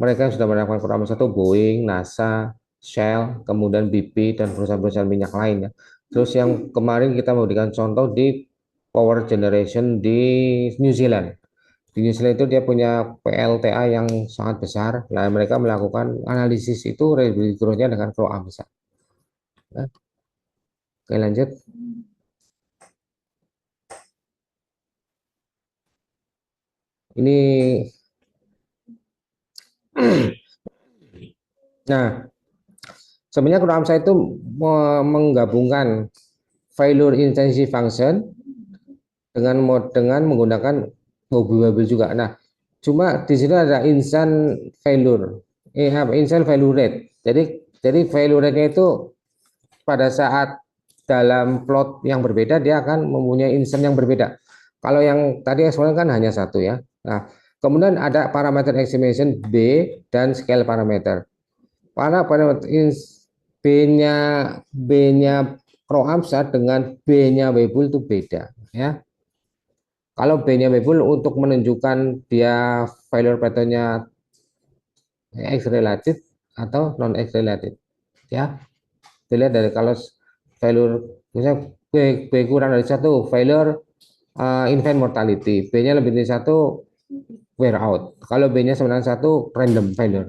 B: mereka sudah melakukan Kroamsa satu Boeing, NASA, Shell, kemudian BP dan perusahaan-perusahaan minyak lainnya. Terus yang kemarin kita memberikan contoh di power generation di New Zealand. Di New Zealand itu dia punya PLTA yang sangat besar. Nah, mereka melakukan analisis itu reliability growth-nya dengan Kroamsa. Nah, oke lanjut. Ini nah, sebenarnya Kroamsa itu menggabungkan failure intensity function dengan menggunakan mobil-mobil juga. Nah, cuma di sini ada instant failure, instant failure rate. Jadi failure rate-nya itu pada saat dalam plot yang berbeda dia akan mempunyai instant yang berbeda. Kalau yang tadi eksponen kan hanya satu ya. Nah, kemudian ada parameter estimation B dan scale parameter. Parameter B-nya B-nya Kroamsa dengan B-nya Weibull itu beda ya. Kalau B-nya Weibull untuk menunjukkan dia failure pattern-nya X related atau non X related ya. Dilihat dari kalau failure, misalnya B kurang dari 1, failure infant mortality, B-nya lebih dari 1, wear out. Kalau B-nya 91, random failure.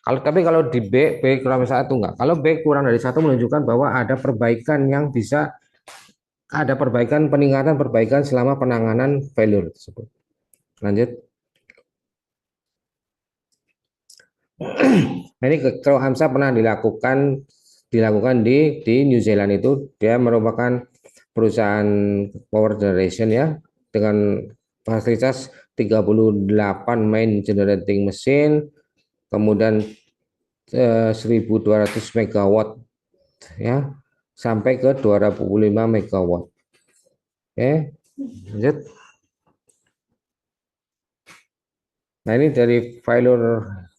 B: Tapi kalau di B kurang dari 1 enggak. Kalau B kurang dari 1 menunjukkan bahwa ada perbaikan yang bisa, ada perbaikan, peningkatan perbaikan selama penanganan failure tersebut. Lanjut. Nah, ini kalau AMSA pernah dilakukan di New Zealand. Itu dia merupakan perusahaan power generation ya, dengan fasilitas 38 main generating mesin, kemudian 1.200 megawatt ya, sampai ke 205 megawatt. Oke, lanjut. Nah, ini dari failure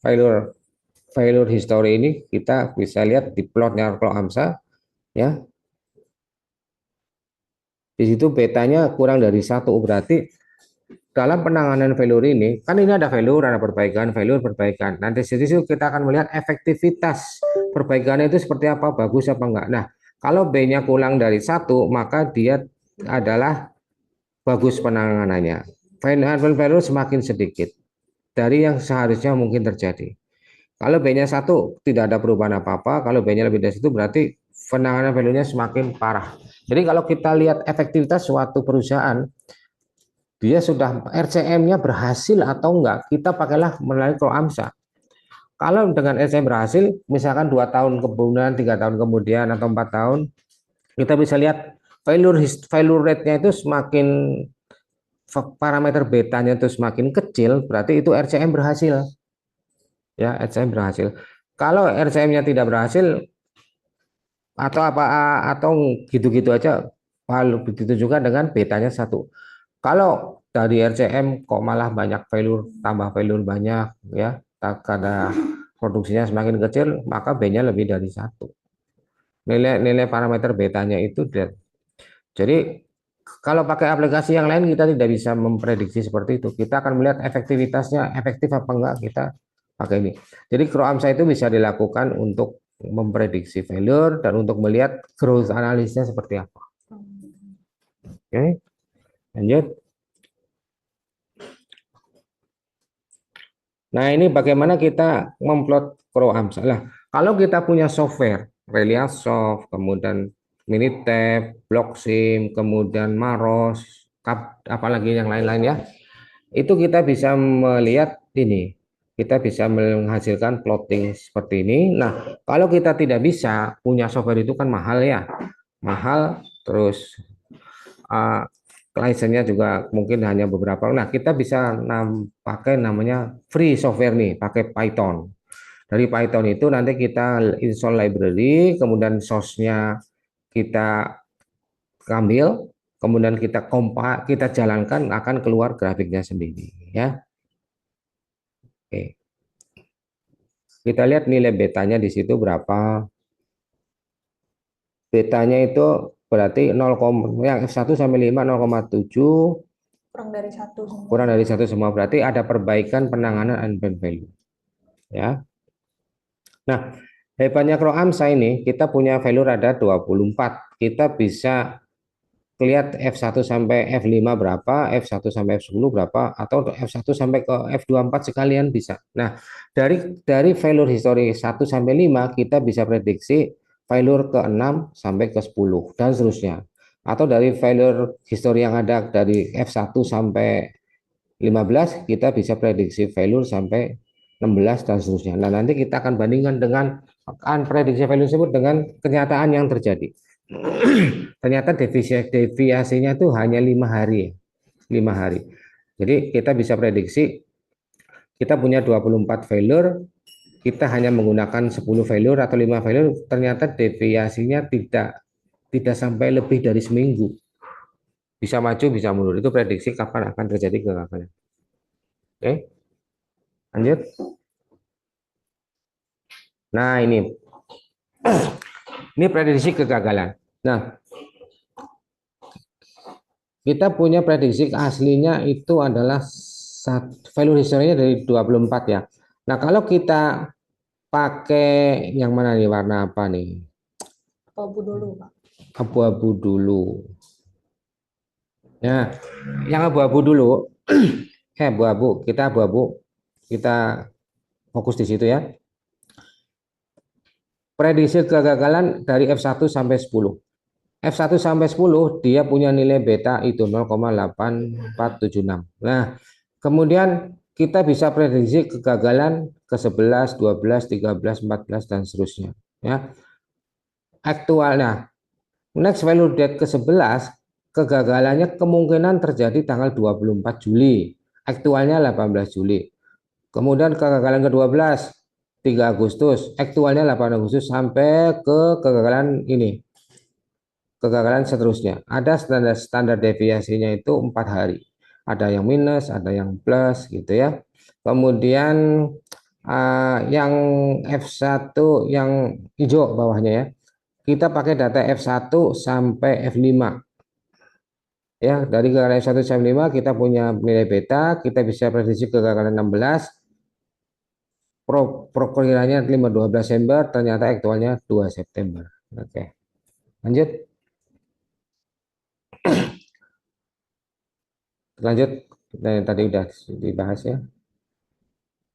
B: history ini kita bisa lihat di plotnya kalau AMSA ya. Di situ betanya kurang dari 1, berarti dalam penanganan failure ini, kan ini ada failure, ada perbaikan, failure, perbaikan. Nanti di situ kita akan melihat efektivitas perbaikannya itu seperti apa, bagus apa enggak. Nah, kalau B-nya kurang dari 1, maka dia adalah bagus penanganannya. Failure semakin sedikit dari yang seharusnya mungkin terjadi. Kalau B-nya 1, tidak ada perubahan apa-apa. Kalau B-nya lebih dari 1, berarti penanganan failure-nya semakin parah. Jadi kalau kita lihat efektivitas suatu perusahaan, dia sudah RCM-nya berhasil atau enggak, kita pakailah melalui Pro AMSA. Kalau dengan RCM berhasil, misalkan 2 tahun kemudian, 3 tahun kemudian, atau 4 tahun, kita bisa lihat failure rate-nya itu semakin, parameter betanya itu semakin kecil, berarti itu RCM berhasil. Ya, RCM berhasil. Kalau RCM-nya tidak berhasil, atau gitu-gitu aja, begitu juga dengan betanya 1. Kalau dari RCM kok malah banyak failure, tambah failure banyak ya, karena produksinya semakin kecil, maka B-nya lebih dari 1. Nilai parameter betanya itu. Jadi kalau pakai aplikasi yang lain kita tidak bisa memprediksi seperti itu. Kita akan melihat efektivitasnya, efektif apa enggak kita pakai ini. Jadi CRO-AMSA itu bisa dilakukan untuk memprediksi failure dan untuk melihat growth analisisnya seperti apa. Oke, lanjut. Nah, ini bagaimana kita memplot CRO-AMSA. Nah, kalau kita punya software, Reliasoft, kemudian Minitab, Blocksim, kemudian Maros, apalagi yang lain-lain ya, itu kita bisa melihat ini. Kita bisa menghasilkan plotting seperti ini. Nah, kalau kita tidak bisa, punya software itu kan mahal ya. Mahal, terus uh, license-nya juga mungkin hanya beberapa. Nah, kita bisa pakai namanya free software nih, pakai Python. Dari Python itu nanti kita install library, kemudian source-nya kita ambil, kemudian kita jalankan, akan keluar grafiknya sendiri ya. Oke. Kita lihat nilai betanya di situ berapa. Betanya itu berarti 0, yang F1 sampai 5 0,7,
A: Kurang dari 1 semua.
B: kurang dari 1 semua, berarti ada perbaikan penanganan unbound value ya. Nah, hebatnya CRO-AMSA ini, kita punya value ada 24. Kita bisa lihat F1 sampai F5 berapa, F1 sampai F10 berapa, atau F1 sampai ke F24 sekalian bisa. Nah, dari value history 1 sampai 5 kita bisa prediksi value ke 6 sampai ke 10 dan seterusnya. Atau dari value history yang ada dari F1 sampai 15 kita bisa prediksi value sampai 16 dan seterusnya. Nah, nanti kita akan bandingkan dengan prediksi value tersebut dengan kenyataan yang terjadi. Ternyata deviasinya itu hanya 5 hari, 5 hari. Jadi kita bisa prediksi, kita punya 24 failure, kita hanya menggunakan 10 failure atau 5 failure, ternyata deviasinya tidak sampai lebih dari seminggu. Bisa maju, bisa mundur. Itu prediksi kapan akan terjadi kegagalan. Oke, lanjut. Nah, ini prediksi kegagalan. Nah, kita punya prediksi aslinya itu adalah value history-nya dari 24 ya. Nah, kalau kita pakai yang mana nih, warna apa nih?
A: Abu dulu, Pak.
B: abu-abu dulu. Nah, yang abu-abu dulu, abu-abu, kita fokus di situ ya. Prediksi kegagalan dari F1 sampai 10. F1 sampai 10 dia punya nilai beta itu 0,8476. Nah, kemudian kita bisa prediksi kegagalan ke 11, 12, 13, 14 dan seterusnya ya. Aktualnya next value date ke 11 kegagalannya kemungkinan terjadi tanggal 24 Juli. Aktualnya 18 Juli. Kemudian kegagalan ke-12 3 Agustus, aktualnya 8 Agustus sampai ke kegagalan ini kegagalan seterusnya. Ada standar deviasinya itu 4 hari. Ada yang minus, ada yang plus gitu ya. Kemudian yang F1 yang hijau bawahnya ya. Kita pakai data F1 sampai F5 ya. Dari kegagalan F1 sampai F5 kita punya nilai beta, kita bisa prediksi kegagalan 16. Perkiraannya 12 Desember, ternyata aktualnya 2 September. Oke. Lanjut. Lanjut, tadi udah dibahas ya.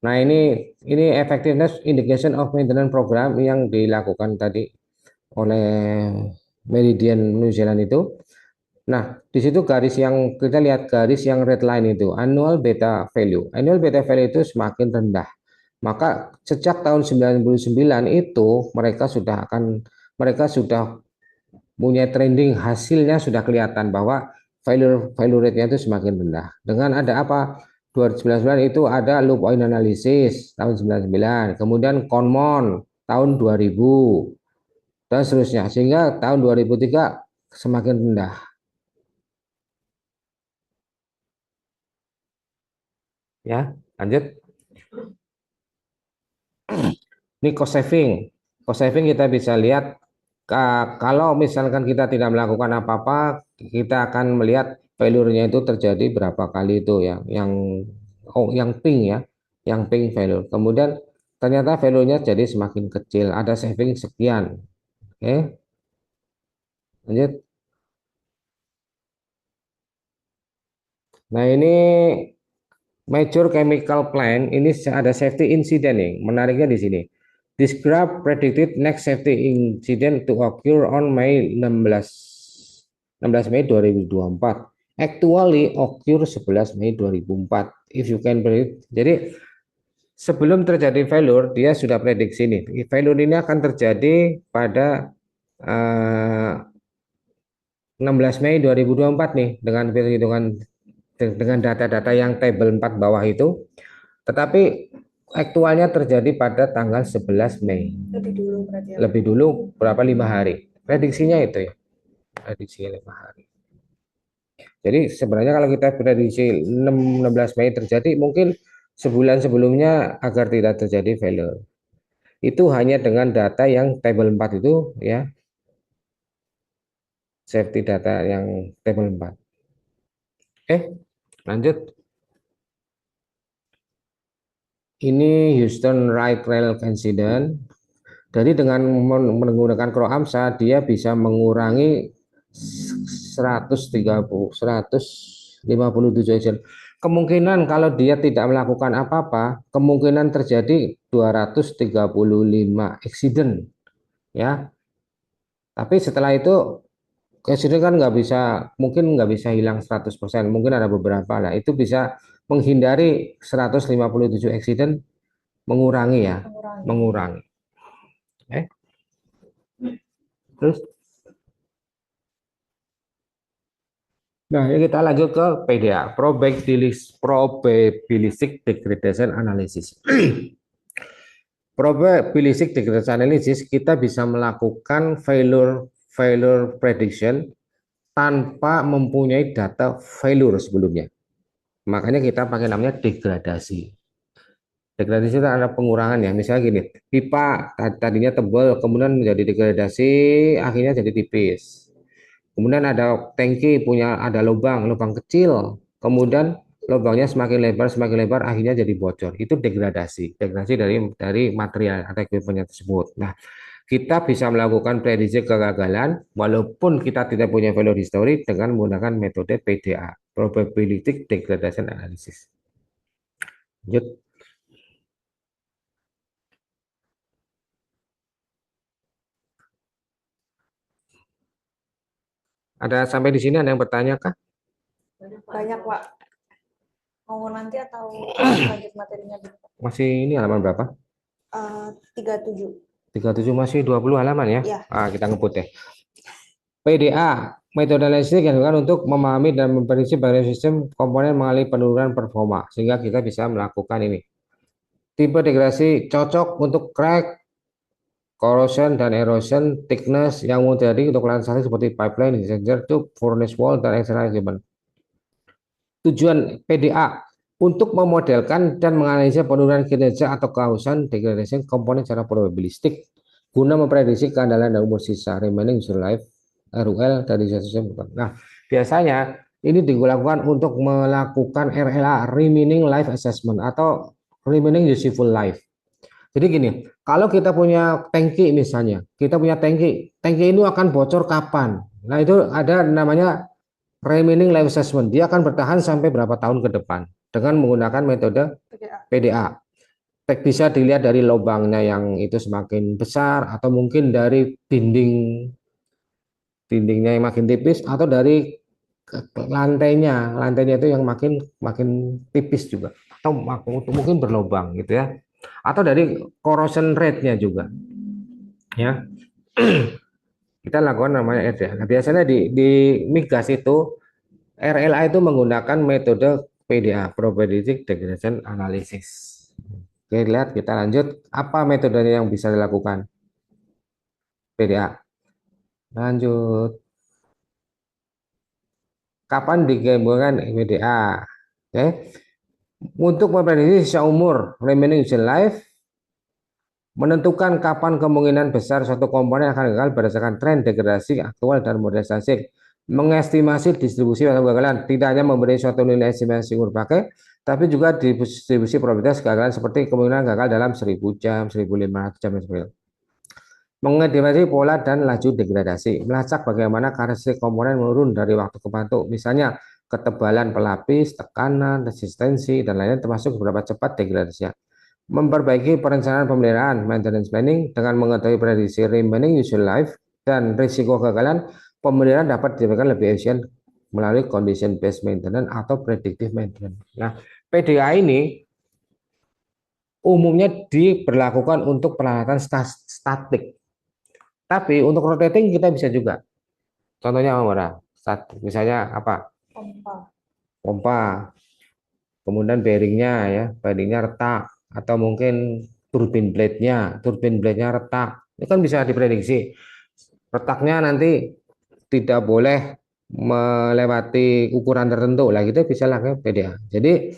B: Nah ini effectiveness indication of maintenance program yang dilakukan tadi oleh Meridian New Zealand itu. Nah di situ garis yang kita lihat garis yang red line itu annual beta value. Annual beta value itu semakin rendah. Maka sejak tahun 99 itu mereka sudah punya trending hasilnya sudah kelihatan bahwa value rate-nya itu semakin rendah. Dengan ada apa? 2099 itu ada loop point analysis tahun 99, kemudian Conmon tahun 2000 dan seterusnya sehingga tahun 2003 semakin rendah ya. Lanjut. Ini cost saving. Cost saving kita bisa lihat kalau misalkan kita tidak melakukan apa-apa, kita akan melihat value-nya itu terjadi berapa kali itu ya, yang pink ya, yang pink value. Kemudian ternyata value-nya jadi semakin kecil, ada saving sekian. Oke, lanjut. Nah ini major chemical plant ini ada safety incident nih. Menariknya di sini. This graph predicted next safety incident to occur on May 16 Mei 2024. Actually occur 11 Mei 2004. If you can predict. Jadi sebelum terjadi failure dia sudah prediksi nih. Failure ini akan terjadi pada 16 Mei 2024 nih dengan perhitungan dengan data-data yang tabel 4 bawah itu. Tetapi aktualnya terjadi pada tanggal 11 Mei.
A: Lebih dulu berarti ya.
B: Lebih dulu berapa 5 hari. Prediksinya itu ya. Prediksi 5 hari. Jadi sebenarnya kalau kita prediksi 16 Mei terjadi, mungkin sebulan sebelumnya agar tidak terjadi failure. Itu hanya dengan data yang tabel 4 itu ya. Safety data yang tabel 4. Lanjut. Ini Houston Light Rail Incident. Jadi dengan menggunakan Cro AMSA dia bisa mengurangi 157 accident. Kemungkinan kalau dia tidak melakukan apa-apa, kemungkinan terjadi 235 accident ya. Tapi setelah itu accident kan mungkin nggak bisa hilang 100%, mungkin ada beberapa lah. Itu bisa menghindari 157 accident, mengurangi ya, mengurangi. Terus, nah ini kita lanjut ke PDA, Probabilistic Degradation Analysis. Probabilistic Degradation Analysis kita bisa melakukan failure prediction tanpa mempunyai data failure sebelumnya. Makanya kita pakai namanya degradasi. Degradasi itu ada pengurangan ya. Misalnya gini, pipa tadinya tebal, kemudian menjadi degradasi, akhirnya jadi tipis. Kemudian ada tangki ada lubang kecil. Kemudian lubangnya semakin lebar, akhirnya jadi bocor. Itu degradasi dari material atau equipment tersebut. Nah, kita bisa melakukan prediksi kegagalan walaupun kita tidak punya value history dengan menggunakan metode PDA, Probability Degradation Analysis. Lanjut. Ada sampai di sini ada yang bertanya kah?
A: Banyak, Pak. Mau nanti atau lanjut materinya dulu?
B: Masih ini halaman berapa?
A: 37.
B: 37 masih 20 halaman ya?
A: Ya.
B: Kita ngebut ya. PDA, metode analisis yang digunakan untuk memahami dan memprediksi bagian sistem komponen mengalami penurunan performa, sehingga kita bisa melakukan ini. Tipe degradasi cocok untuk crack, corrosion, dan erosion, thickness yang mudah terjadi untuk lansasi seperti pipeline, exchanger, tube, furnace wall, dan external equipment. Tujuan PDA untuk memodelkan dan menganalisa penurunan kinerja atau kehausan degradasi komponen secara probabilistik guna memprediksi keandalan dan umur sisa remaining useful life RUL dari sistem. Nah, biasanya ini dilakukan untuk melakukan RLA, remaining life assessment atau remaining useful life. Jadi gini, kalau kita punya tangki misalnya, kita punya tangki ini akan bocor kapan? Nah, itu ada namanya remaining life assessment. Dia akan bertahan sampai berapa tahun ke depan dengan menggunakan metode PDA. Bisa dilihat dari lubangnya yang itu semakin besar atau mungkin dari dindingnya yang makin tipis atau dari lantainya itu yang makin tipis juga atau mungkin berlubang gitu ya, atau dari corrosion rate-nya juga ya. Kita lakukan namanya RDA. Nah, biasanya di migas itu RLA itu menggunakan metode PDA, Probability Degradation Analysis. Oke, lihat kita lanjut. Apa metodenya yang bisa dilakukan? PDA. Lanjut. Kapan digabungkan PDA? Oke. Untuk memprediksi sisa umur remaining useful life, menentukan kapan kemungkinan besar suatu komponen akan gagal berdasarkan tren degradasi aktual dan model statistik, mengestimasi distribusi atau kegagalan, tidak hanya memberi suatu nilai estimasi umur pakai, tapi juga distribusi probabilitas kegagalan seperti kemungkinan gagal dalam 1000 jam, 1500 jam, dan sebagainya. Mengidentifikasi pola dan laju degradasi, melacak bagaimana karakteristik komponen menurun dari waktu ke waktu, misalnya ketebalan pelapis, tekanan, resistensi, dan lainnya termasuk seberapa cepat degradasinya. Memperbaiki perencanaan pemeliharaan, maintenance planning, dengan mengetahui prediksi remaining useful life dan risiko kegagalan, pemeliharaan dapat dilakukan lebih efisien melalui condition based maintenance atau predictive maintenance. Nah, PDA ini umumnya diberlakukan untuk peralatan statik. Tapi untuk rotating kita bisa juga. Contohnya apa, misalnya apa? Pompa. Kemudian bearingnya retak, atau mungkin turbin blade-nya retak. Itu kan bisa diprediksi. Retaknya nanti tidak boleh melewati ukuran tertentu. Lah kita bisa lakukan PDA. Jadi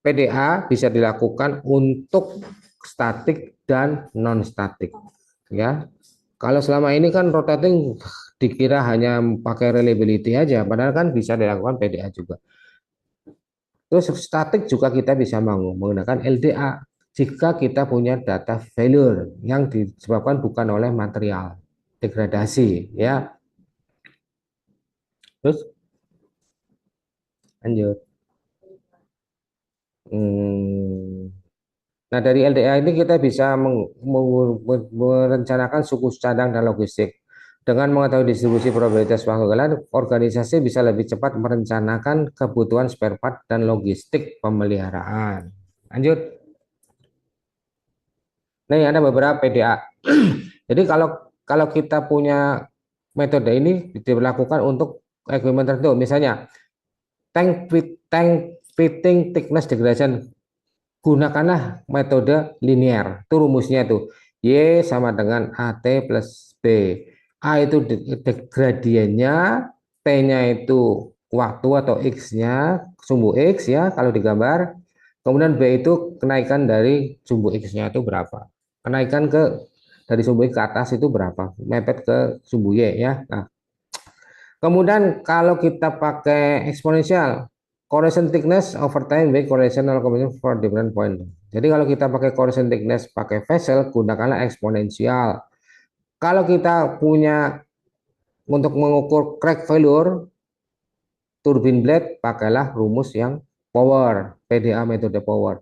B: PDA bisa dilakukan untuk statik dan non statik. Ya. Kalau selama ini kan rotating dikira hanya pakai reliability aja, padahal kan bisa dilakukan PDA juga. Terus statik juga kita bisa menggunakan LDA jika kita punya data failure yang disebabkan bukan oleh material degradasi ya. Terus lanjut. Nah, dari LDA ini kita bisa merencanakan suku cadang dan logistik. Dengan mengetahui distribusi probabilitas waktu kegagalan, organisasi bisa lebih cepat merencanakan kebutuhan spare part dan logistik pemeliharaan. Lanjut. Nah, ada beberapa PDA. Jadi kalau kita punya metode ini diberlakukan untuk equipment tertentu, misalnya tank fitting thickness degradation, gunakanlah metode linear. Itu rumusnya itu Y sama dengan AT plus B. A itu gradiennya, T-nya itu waktu atau X-nya, sumbu X ya kalau digambar. Kemudian B itu kenaikan dari sumbu X-nya itu berapa. Kenaikan dari sumbu X ke atas itu berapa. Mepet ke sumbu Y ya. Nah, kemudian kalau kita pakai eksponensial, correlation thickness over time with correlational combination for different point. Jadi kalau kita pakai correlation thickness pakai vessel, gunakanlah eksponensial. Kalau kita punya untuk mengukur crack failure turbine blade, pakailah rumus yang power, PDA metode power.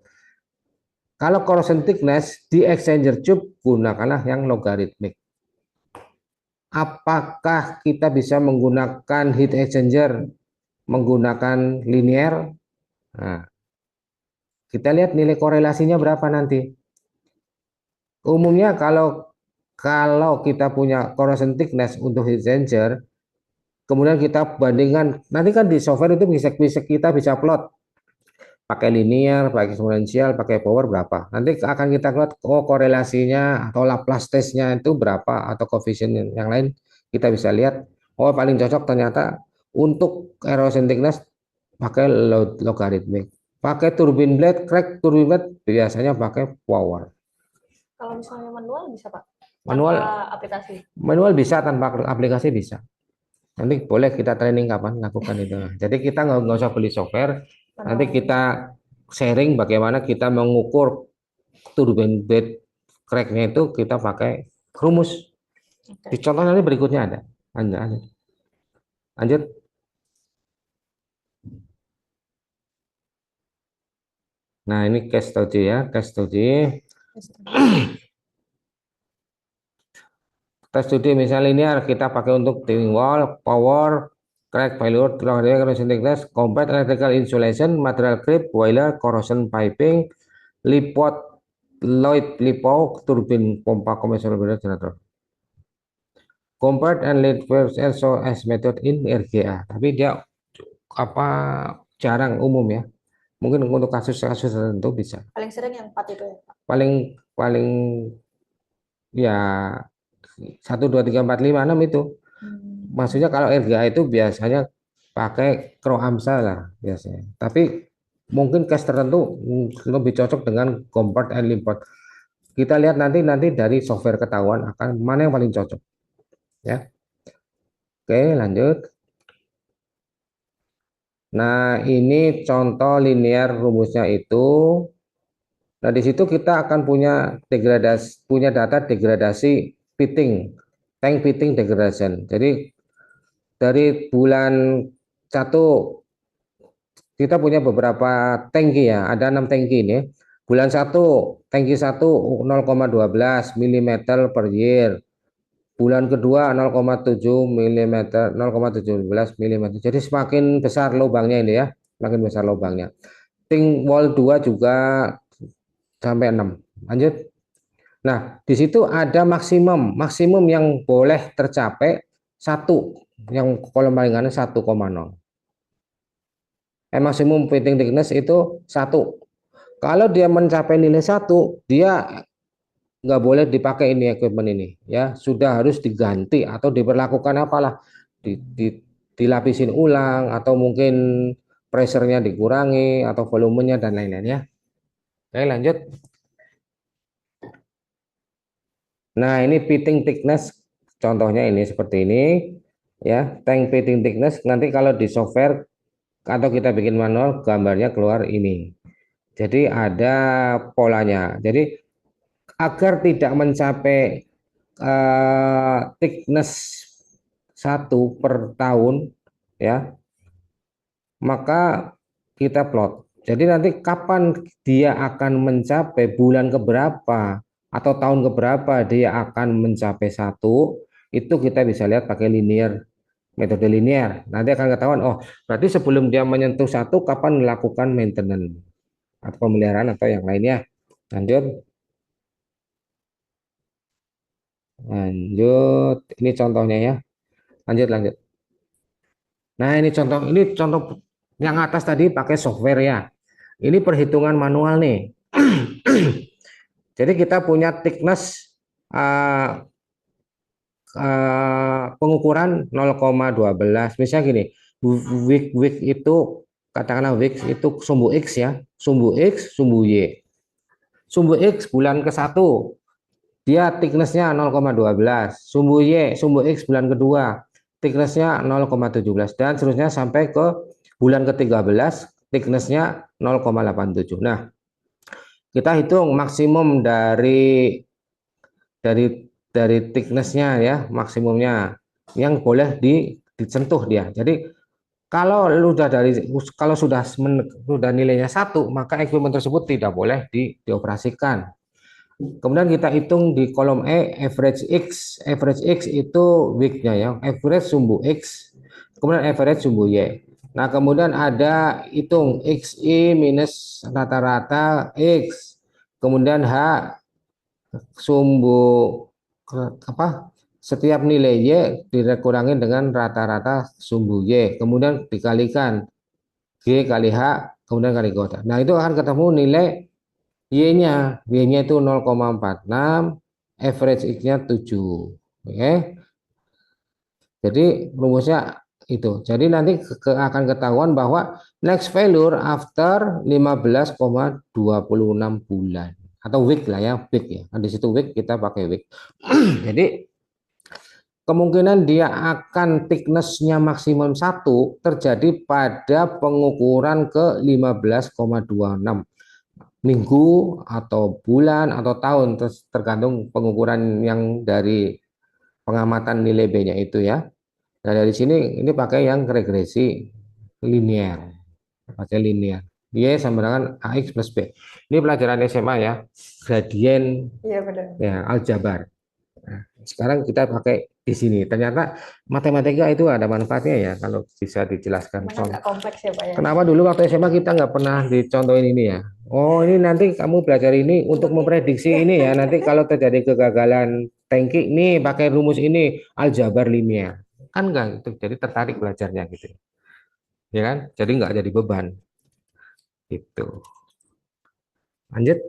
B: Kalau corrosion thickness di exchanger tube, gunakanlah yang logaritmik. Apakah kita bisa menggunakan heat exchanger menggunakan linear? Nah, kita lihat nilai korelasinya berapa nanti. Umumnya kalau kita punya corrosion thickness untuk heat exchanger, kemudian kita bandingkan, nanti kan di software itu bisa kita bisa plot pakai linear, pakai eksponensial, pakai power berapa. Nanti akan kita lihat oh korelasinya atau Laplace testnya itu berapa atau koefisien yang lain kita bisa lihat oh paling cocok ternyata untuk erosion thickness pakai logaritmik. Pakai turbine blade, crack turbine blade biasanya pakai power.
A: Kalau misalnya manual bisa Pak?
B: Manual
A: Tanpa aplikasi?
B: Manual bisa, tanpa aplikasi bisa. Nanti boleh kita training kapan lakukan itu. Jadi kita nggak usah beli software. Nanti kita sharing bagaimana kita mengukur turbine bed cracknya itu kita pakai rumus. Di contoh nanti berikutnya ada. Lanjut. Nah ini case study ya, case study. Tes studi misalnya linear kita pakai untuk thinning wall, power, crack failure, corrosion thickness, compact electrical insulation, material creep, boiler, corrosion piping, lipot, Lloyd lipo, turbin pompa kompresor generator. Compact and lead valves also as method in RGA. Tapi dia apa jarang umum ya. Mungkin untuk kasus-kasus tertentu bisa.
A: Paling sering yang 4 itu ya Pak?
B: Paling ya 1, 2, 3, 4, 5, 6 itu. Maksudnya kalau RGA itu biasanya pakai Crow AMSA lah biasanya. Tapi mungkin case tertentu lebih cocok dengan compact and limpot. Kita lihat nanti dari software ketahuan akan mana yang paling cocok. Ya. Oke, lanjut. Nah, ini contoh linear rumusnya itu. Nah, di situ kita akan punya data degradasi fitting, tank fitting degradation. Jadi dari bulan 1 kita punya beberapa tangki ya, ada 6 tangki ini. Bulan 1 tangki 1 0,12 mm per year. Bulan kedua 0,7 mm, 0,17 mm. Jadi semakin besar lubangnya ini ya, semakin besar lubangnya. Tank wall 2 juga sampai 6. Lanjut. Nah, di situ ada maksimum yang boleh tercapai 1, yang kolom paling kanan 1,0. Maksimum fitting thickness itu 1. Kalau dia mencapai nilai 1, dia nggak boleh dipakai ini equipment ini ya, sudah harus diganti atau diperlakukan apalah dilapisin ulang atau mungkin pressure-nya dikurangi atau volumenya dan lain-lain ya. Oke, lanjut. Nah, ini fitting thickness contohnya ini seperti ini ya, tank fitting thickness. Nanti kalau di software atau kita bikin manual gambarnya keluar ini. Jadi ada polanya. Jadi agar tidak mencapai thickness 1 per tahun ya, maka kita plot. Jadi nanti kapan dia akan mencapai bulan keberapa atau tahun keberapa dia akan mencapai 1, itu kita bisa lihat pakai linear, metode linear. Nanti akan ketahuan oh berarti sebelum dia menyentuh 1 kapan melakukan maintenance atau pemeliharaan atau yang lainnya. Lanjut. Lanjut, ini contohnya ya. Lanjut. Nah, ini contoh yang atas tadi pakai software ya. Ini perhitungan manual nih. Jadi kita punya thickness pengukuran 0,12. Misalnya gini, week itu katakanlah week itu sumbu X ya, sumbu X, sumbu Y. Sumbu X bulan ke-1 dia thicknessnya 0,12, sumbu Y, sumbu X bulan kedua, thicknessnya 0,17 dan seterusnya sampai ke bulan ke-13, thicknessnya 0,87. Nah, kita hitung maksimum dari dari thickness-nya ya, maksimumnya yang boleh disentuh dia. Jadi kalau sudah nilainya 1, maka equipment tersebut tidak boleh dioperasikan. Kemudian kita hitung di kolom E average X. Average X itu week-nya ya. Average sumbu X, kemudian average sumbu Y. Nah, kemudian ada hitung XI minus rata-rata X. Kemudian H sumbu apa? Setiap nilai Y dikurangi dengan rata-rata sumbu Y. Kemudian dikalikan G kali H, kemudian kali kota. Nah, itu akan ketemu nilai Y-nya itu 0,46, average X-nya 7. Oke. Jadi rumusnya itu. Jadi nanti akan ketahuan bahwa next failure after 15,26 bulan atau week lah ya, week ya. Nah, di situ week kita pakai week. Jadi kemungkinan dia akan thickness-nya maksimum 1 terjadi pada pengukuran ke 15,26 minggu atau bulan atau tahun, tergantung pengukuran yang dari pengamatan nilai B-nya itu ya. Nah, dari sini ini pakai yang regresi linear, pakai linear. Y sama dengan AX plus B. Ini pelajaran SMA ya, gradien
A: Iya benar.
B: ya, aljabar. Nah, sekarang kita pakai di sini. Ternyata matematika itu ada manfaatnya ya kalau bisa dijelaskan.
A: Emang agak kompleks ya Pak ya.
B: Kenapa dulu waktu SMA kita nggak pernah dicontohin ini ya? Oh, ini nanti kamu belajar ini untuk memprediksi ini ya. Nanti kalau terjadi kegagalan tangki ini pakai rumus ini aljabar linear. Kan enggak gitu. Jadi tertarik belajarnya gitu. Ya kan? Jadi nggak jadi beban. Gitu. Lanjut.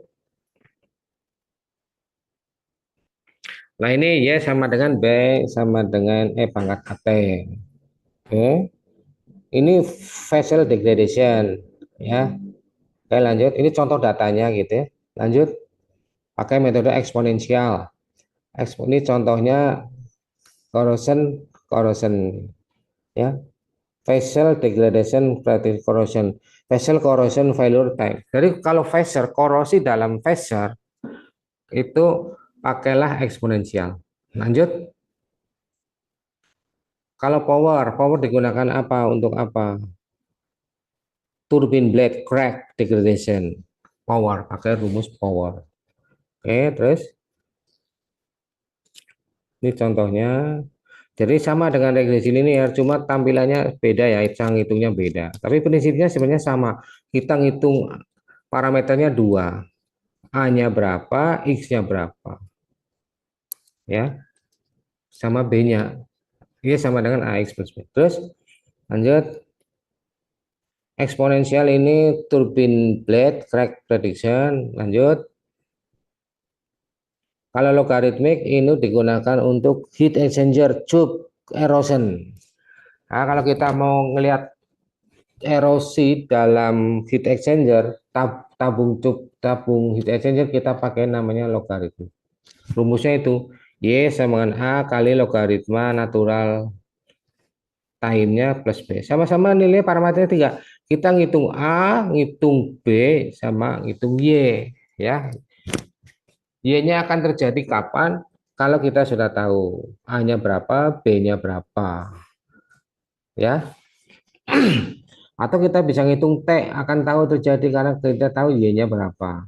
B: Nah, ini Y sama dengan B sama dengan E pangkat AT. Oke. Ini facial degradation ya. Oke, lanjut. Ini contoh datanya gitu ya. Lanjut. Pakai metode eksponensial. Ini contohnya corrosion, corrosion ya. Facial degradation, corrosion. Facial corrosion failure type. Jadi kalau facial korosi dalam facial itu pakailah eksponensial. Lanjut. Kalau power, power digunakan apa? Untuk apa? Turbine blade crack degradation. Power, pakai rumus power. Oke, terus ini contohnya. Jadi sama dengan regresi linear, cuma tampilannya beda ya, cara ngitungnya beda. Tapi prinsipnya sebenarnya sama. Kita ngitung parameternya dua, A-nya berapa, X-nya berapa. Ya, sama B-nya. Ini sama dengan AX plus B. Terus lanjut, eksponensial ini turbine blade crack prediction. Lanjut, kalau logaritmik ini digunakan untuk heat exchanger tube erosion. Nah, kalau kita mau ngelihat erosi dalam heat exchanger, tabung heat exchanger kita pakai namanya logaritma. Rumusnya itu Y sama dengan A kali logaritma natural time-nya plus B. Sama-sama nilai parameternya 3. Kita ngitung A, ngitung B, sama ngitung Y. Ya, Y-nya akan terjadi kapan? Kalau kita sudah tahu A-nya berapa, B-nya berapa. Ya, atau kita bisa ngitung T akan tahu terjadi karena kita tahu Y-nya berapa.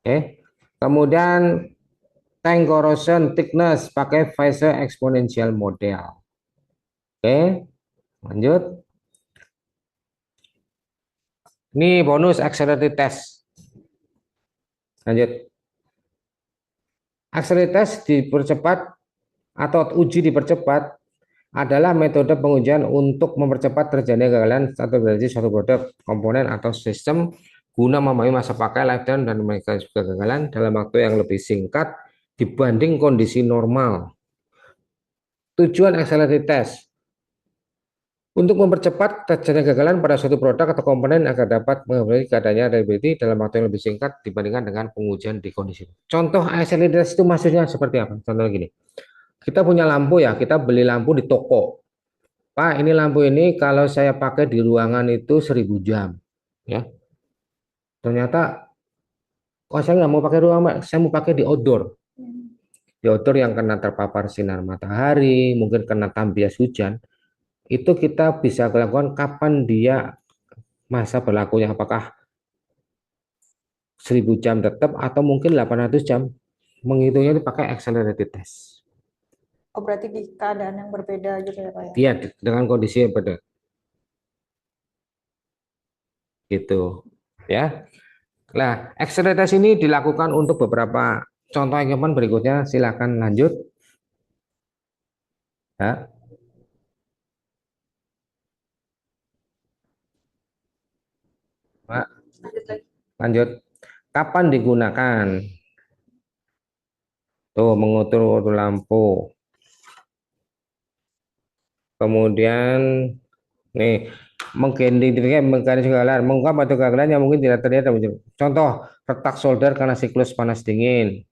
B: Oke. Kemudian tank corrosion thickness pakai phase exponential model. Oke, lanjut. Ini bonus accelerated test. Lanjut. Accelerated test dipercepat atau uji dipercepat adalah metode pengujian untuk mempercepat terjadinya kegagalan atau terjadi suatu produk, komponen, atau sistem guna memahami masa pakai, lifetime, dan mereka kegagalan dalam waktu yang lebih singkat dibanding kondisi normal. Tujuan accelerated test untuk mempercepat terjadinya kegagalan pada suatu produk atau komponen agar dapat mengetahui keadaannya reliability dalam waktu yang lebih singkat dibandingkan dengan pengujian di kondisi. Contoh accelerated test itu maksudnya seperti apa? Contohnya gini, kita punya lampu ya, kita beli lampu di toko. Pak, ini lampu ini kalau saya pakai di ruangan itu 1000 jam. Ya, ternyata, oh saya nggak mau pakai ruangan, saya mau pakai di outdoor. di outdoor yang kena terpapar sinar matahari, mungkin kena tampias hujan, itu kita bisa lakukan kapan dia masa berlakunya, apakah 1000 jam tetap atau mungkin 800 jam. Menghitungnya itu pakai accelerated test.
A: Oh, berarti di keadaan yang berbeda gitu ya, Pak ya?
B: Dia dengan kondisi yang berbeda. Gitu. Ya. Nah, accelerated ini dilakukan untuk beberapa contoh equipment berikutnya. Silakan lanjut. Ya. Pak,
A: Lanjut lagi.
B: lanjut. Kapan digunakan? Tuh, mengukur lampu. Kemudian nih, mengidentifikasi mekanisme kegagalan, mengungkap atau kegagalan yang mungkin tidak terlihat. Contoh, retak solder karena siklus panas dingin.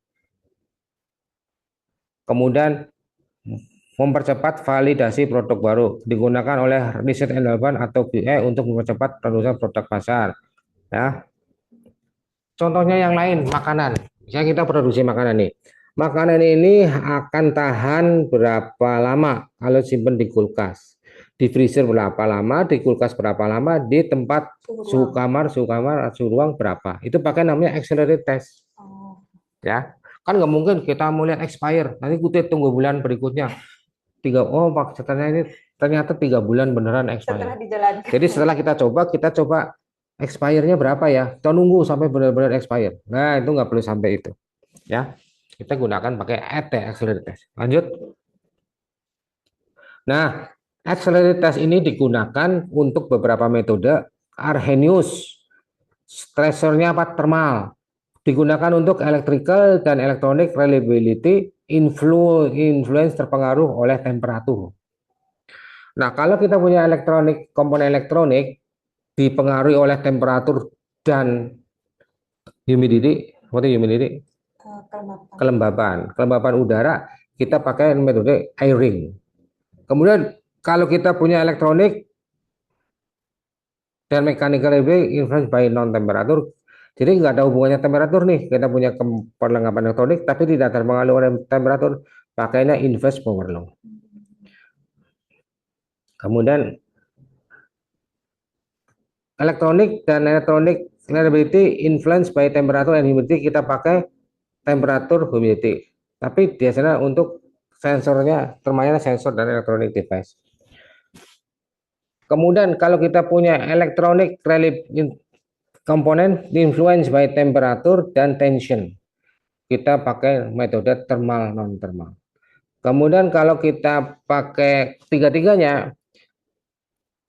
B: Kemudian mempercepat validasi produk baru, digunakan oleh research and development atau BE untuk mempercepat produksi produk pasar. Ya, contohnya yang lain, makanan. Misalnya kita produksi makanan nih. Makanan ini akan tahan berapa lama kalau simpan di kulkas? Di freezer berapa lama, di kulkas berapa lama, di tempat suhu kamar, suhu ruang berapa? Itu pakai namanya accelerated test.
A: Oh.
B: Ya, kan nggak mungkin kita mau lihat expire. Nanti kita tunggu bulan berikutnya. Pak, ternyata 3 bulan beneran
A: Setelah
B: expire.
A: dijalankan.
B: Jadi setelah kita coba expire-nya berapa ya? Kita nunggu sampai benar-benar expire. Nah, itu nggak perlu sampai itu. Ya, kita gunakan pakai AT accelerated test. Lanjut. Nah, accelerated test ini digunakan untuk beberapa metode. Arrhenius, stressornya apa? Thermal. Digunakan untuk electrical dan electronic reliability, influence terpengaruh oleh temperatur. Nah, kalau kita punya komponen elektronik dipengaruhi oleh temperatur dan humidity, kelembapan udara, kita pakai metode airing. Kemudian kalau kita punya elektronik dan mechanical influence by non temperatur, jadi nggak ada hubungannya temperatur nih. Kita punya perlengkapan elektronik tapi tidak terpengaruh oleh temperatur, pakainya inverse power law. Kemudian elektronik dan electronic reliability influence by temperature and humidity, kita pakai temperatur humidity. Tapi biasanya untuk sensornya termanya sensor dan electronic device. Kemudian kalau kita punya electronic komponen influence by temperature dan tension, kita pakai metode thermal non thermal. Kemudian kalau kita pakai tiga-tiganya,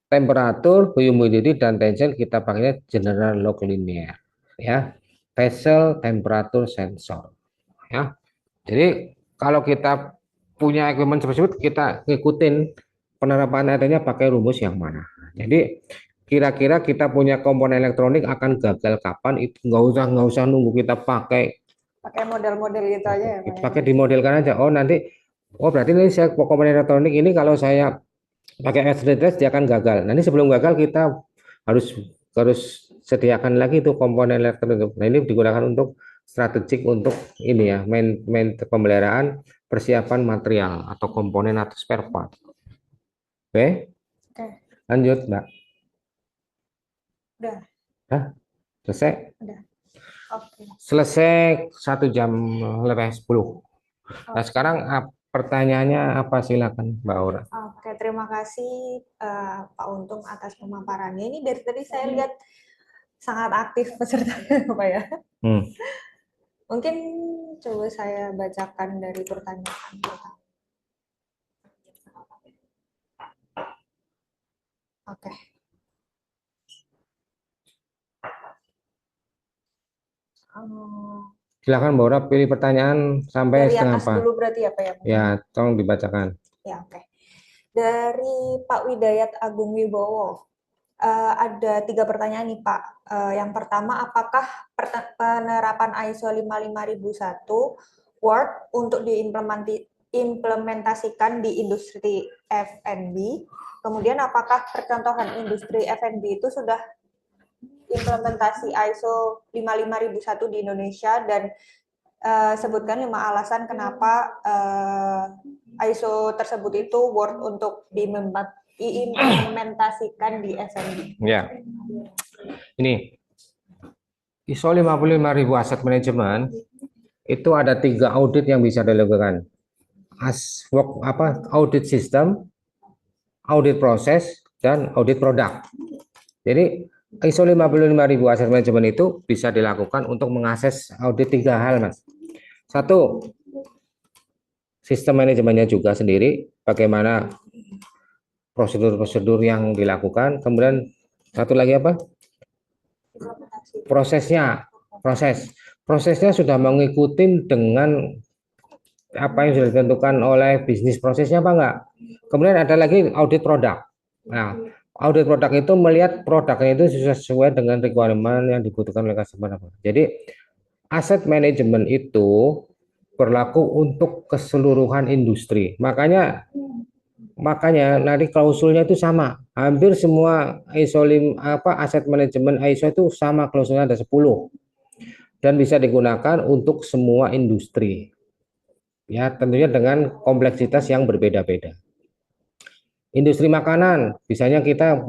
B: temperatur, humidity, dan tension, kita pakainya general log linear. Ya, vessel temperatur sensor. Ya, jadi kalau kita punya equipment tersebut, kita ngikutin penerapan adanya pakai rumus yang mana. Jadi kira-kira kita punya komponen elektronik akan gagal kapan, itu nggak usah nunggu kita pakai
A: model-model gitu aja ya, Pak.
B: pakai dimodelkan aja. Berarti ini saya komponen elektronik ini kalau saya pakai accelerated dia akan gagal. Nanti sebelum gagal kita harus harus sediakan lagi itu komponen elektronik. Nah, ini digunakan untuk strategik untuk ini ya, main pemeliharaan, persiapan material atau komponen atau spare part. Oke. Lanjut, Mbak.
A: Udah.
B: Selesai?
A: Udah. Oke.
B: Selesai 1 jam lebih 10. Nah, sekarang pertanyaannya apa, silakan Mbak Aura.
A: Oke, terima kasih Pak Untung atas pemaparannya. Ini dari tadi saya lihat sangat aktif pesertanya, Pak ya. Mungkin coba saya bacakan dari pertanyaan pertama. Oke.
B: Silakan Mbak Aura pilih pertanyaan sampai
A: dari
B: setengah
A: atas
B: apa.
A: dulu berarti ya Pak ya?
B: Ya, tolong dibacakan.
A: Ya, oke. Dari Pak Widayat Agung Wibowo, ada 3 pertanyaan nih Pak. Yang pertama, apakah penerapan ISO 55001 work untuk diimplementasikan di industri F&B? Kemudian apakah percontohan industri F&B itu sudah implementasi ISO 55001 di Indonesia, dan sebutkan 5 alasan kenapa ISO tersebut itu worth untuk diimplementasikan di F&B.
B: Ya, ini ISO 55000 Asset Management itu ada 3 audit yang bisa dilakukan. Audit sistem, audit proses, dan audit produk. Jadi ISO 55000 Asset Management itu bisa dilakukan untuk mengakses audit 3 hal, Mas. Satu, sistem manajemennya juga sendiri, bagaimana prosedur-prosedur yang dilakukan. Kemudian satu lagi apa? Prosesnya. Prosesnya sudah mengikuti dengan apa yang sudah ditentukan oleh bisnis prosesnya apa enggak. Kemudian ada lagi audit produk. Nah, audit produk itu melihat produknya itu sesuai dengan requirement yang dibutuhkan oleh customer. Jadi aset manajemen itu berlaku untuk keseluruhan industri. Makanya nanti klausulnya itu sama. Hampir semua ISO aset manajemen ISO itu sama, klausulnya ada 10 dan bisa digunakan untuk semua industri. Ya, tentunya dengan kompleksitas yang berbeda-beda. Industri makanan, misalnya kita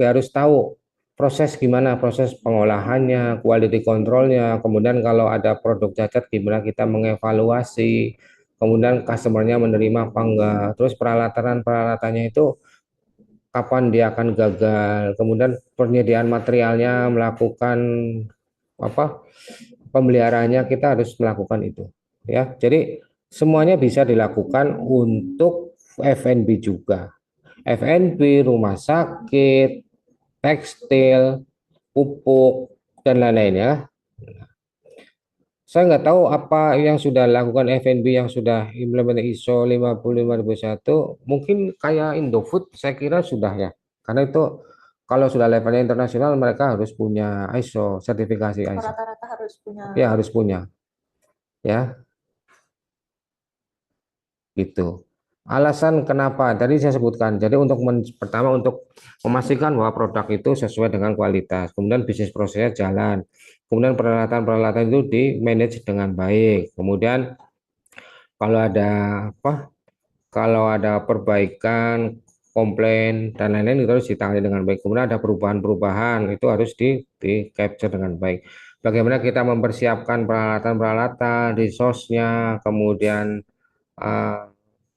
B: harus tahu proses gimana, proses pengolahannya, quality controlnya, kemudian kalau ada produk cacat gimana kita mengevaluasi, kemudian customernya menerima apa enggak, terus peralatannya itu kapan dia akan gagal, kemudian penyediaan materialnya, melakukan apa pemeliharaannya, kita harus melakukan itu, ya. Jadi semuanya bisa dilakukan untuk F&B juga. F&B, rumah sakit, tekstil, pupuk, dan lain-lain ya. Saya nggak tahu apa yang sudah lakukan F&B yang sudah implementasi ISO 55001. Mungkin kayak Indofood, saya kira sudah ya. Karena itu kalau sudah levelnya internasional mereka harus punya ISO, sertifikasi ISO.
A: Rata-rata harus punya.
B: Ya, harus punya. Ya, gitu. Alasan kenapa tadi saya sebutkan. Jadi pertama untuk memastikan bahwa produk itu sesuai dengan kualitas, kemudian bisnis prosesnya jalan, kemudian peralatan-peralatan itu di manage dengan baik, kemudian kalau ada kalau ada perbaikan, komplain dan lain-lain itu harus ditangani dengan baik. Kemudian ada perubahan-perubahan itu harus di capture dengan baik. Bagaimana kita mempersiapkan peralatan-peralatan, resource-nya, kemudian uh,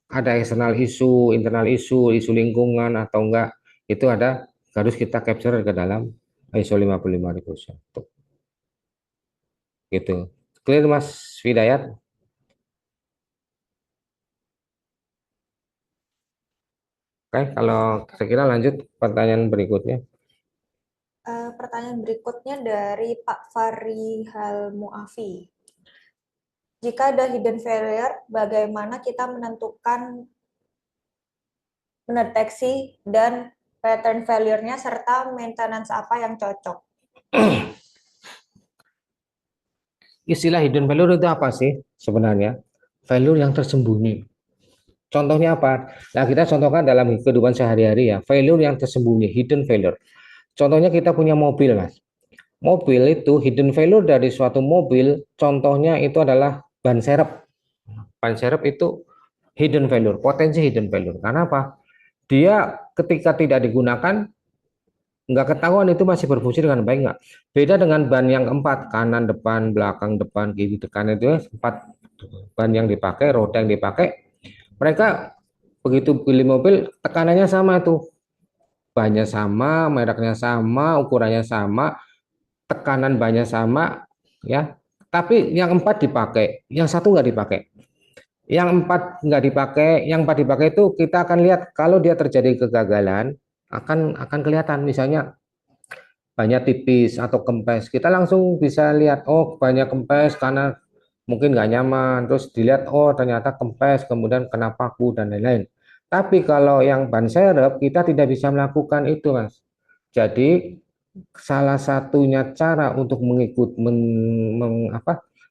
B: ada external isu, internal isu lingkungan atau enggak, itu harus kita capture ke dalam ISO 55001. Gitu. Clear Mas Hidayat? Oke, kalau saya kira lanjut pertanyaan berikutnya.
A: Pertanyaan berikutnya dari Pak Fari Halmuafi. Jika ada hidden failure, bagaimana kita mendeteksi dan pattern failure-nya serta maintenance apa yang cocok?
B: Istilah hidden failure itu apa sih sebenarnya? Failure yang tersembunyi. Contohnya apa? Nah, kita contohkan dalam kehidupan sehari-hari ya. Failure yang tersembunyi, hidden failure. Contohnya kita punya mobil, Mas. Mobil itu hidden failure dari suatu mobil, contohnya itu adalah ban serep. Ban serep itu hidden failure, potensi hidden failure. Karena apa? Dia ketika tidak digunakan, nggak ketahuan itu masih berfungsi dengan baik nggak. Beda dengan ban yang empat, kanan, depan, belakang, depan, kiri, kanan itu empat ban yang dipakai, roda yang dipakai. Mereka begitu pilih mobil, tekanannya sama tuh. Bannya sama, mereknya sama, ukurannya sama, tekanan banyak sama, ya. Tapi yang empat dipakai, yang satu nggak dipakai. Yang empat nggak dipakai, yang empat dipakai itu kita akan lihat kalau dia terjadi kegagalan akan kelihatan, misalnya banyak tipis atau kempes. Kita langsung bisa lihat, oh banyak kempes karena mungkin nggak nyaman. Terus dilihat, oh ternyata kempes, kemudian kena paku dan lain-lain. Tapi kalau yang ban serep kita tidak bisa melakukan itu, Mas. Jadi salah satunya cara untuk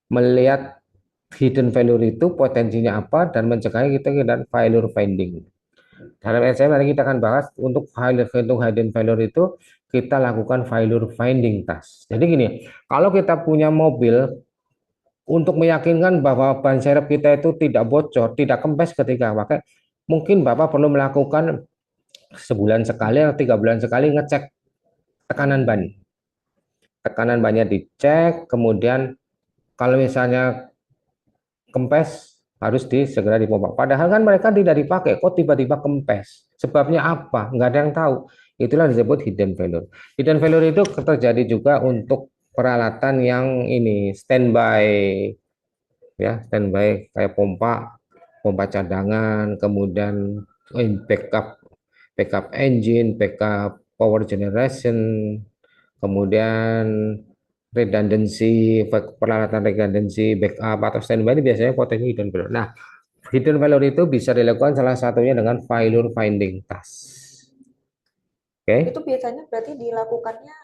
B: melihat hidden failure itu potensinya apa dan mencegahnya kita dan failure finding. Dalam SM nanti kita akan bahas untuk hidden failure itu kita lakukan failure finding task. Jadi gini, kalau kita punya mobil untuk meyakinkan bahwa ban serep kita itu tidak bocor, tidak kempes ketika pakai, mungkin Bapak perlu melakukan sebulan sekali atau 3 bulan sekali ngecek tekanan ban. Tekanan bannya dicek, kemudian kalau misalnya kempes harus segera dipompa. Padahal kan mereka tidak dipakai, kok tiba-tiba kempes? Sebabnya apa? Nggak ada yang tahu. Itulah disebut hidden failure. Hidden failure itu terjadi juga untuk peralatan yang ini standby, ya standby kayak pompa, pompa cadangan, kemudian backup backup engine, backup power generation, kemudian redundancy, peralatan redundancy, backup atau standby ini biasanya potensi hidden failure. Nah, hidden failure itu bisa dilakukan salah satunya dengan failure finding task.
A: Itu
B: Oke,
A: biasanya berarti dilakukannya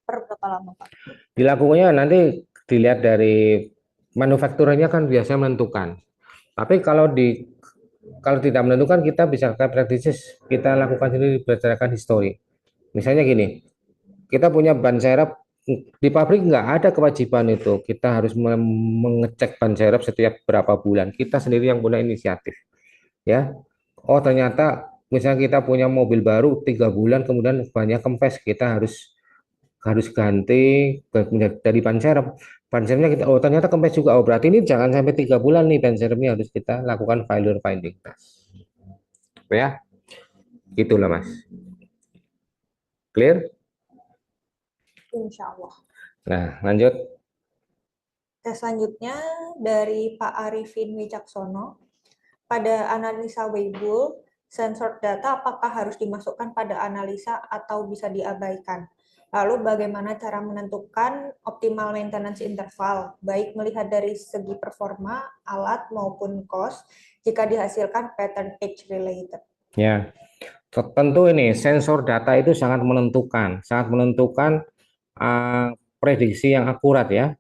A: per berapa lama, Pak?
B: dilakukannya nanti dilihat dari manufakturernya kan biasanya menentukan. Tapi kalau tidak menentukan kita bisa praktis kita lakukan sendiri berdasarkan histori. Misalnya gini, kita punya ban serep di pabrik nggak ada kewajiban itu kita harus mengecek ban serep setiap berapa bulan, kita sendiri yang punya inisiatif, ya. Oh ternyata misalnya kita punya mobil baru 3 bulan kemudian bannya kempes, kita harus harus ganti dari ban serep. Ban serepnya kita, oh ternyata kempes juga, oh berarti ini jangan sampai 3 bulan nih ban serepnya, harus kita lakukan failure finding test, ya gitulah mas. Clear.
A: Insya Allah.
B: Nah lanjut.
A: Tes selanjutnya dari Pak Arifin Wicaksono. Pada analisa Weibull, sensor data apakah harus dimasukkan pada analisa atau bisa diabaikan? Lalu bagaimana cara menentukan optimal maintenance interval, baik melihat dari segi performa, alat maupun cost, jika dihasilkan pattern age related?
B: Ya, tentu ini sensor data itu sangat menentukan uh, prediksi yang akurat ya.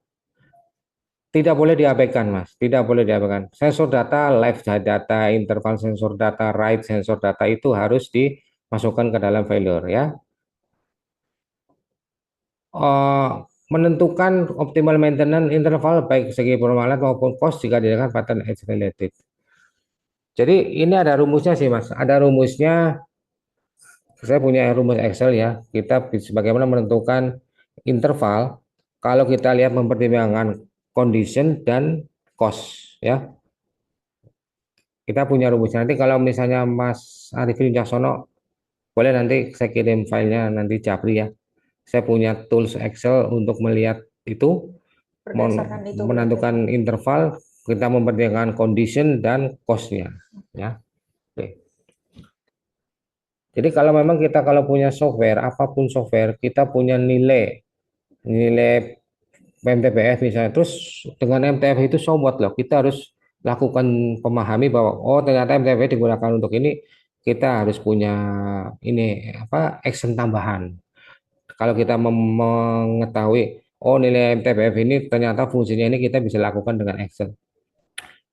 B: Tidak boleh diabaikan, Mas. Tidak boleh diabaikan. Sensor data, live data, interval sensor data, write sensor data itu harus dimasukkan ke dalam failure ya. Uh, menentukan optimal maintenance interval baik segi performa maupun cost jika digunakan pattern edge related. Jadi ini ada rumusnya sih, Mas. Ada rumusnya. Saya punya rumus Excel ya. Kita bagaimana menentukan interval kalau kita lihat mempertimbangkan condition dan cost ya. Kita punya rumusnya. Nanti kalau misalnya Mas Arifin Wicaksono boleh nanti saya kirim filenya nanti Japri ya. Saya punya tools Excel untuk melihat itu,
A: Berdasarkan itu berarti.
B: menentukan interval, kita mempertimbangkan condition dan cost-nya ya. Oke. Jadi kalau memang kita kalau punya software, apapun software, kita punya nilai MTBF misalnya, terus dengan MTBF itu so what loh, kita harus lakukan memahami bahwa oh ternyata MTBF digunakan untuk ini, kita harus punya ini apa action tambahan. Kalau kita mengetahui oh nilai MTBF ini ternyata fungsinya ini, kita bisa lakukan dengan action.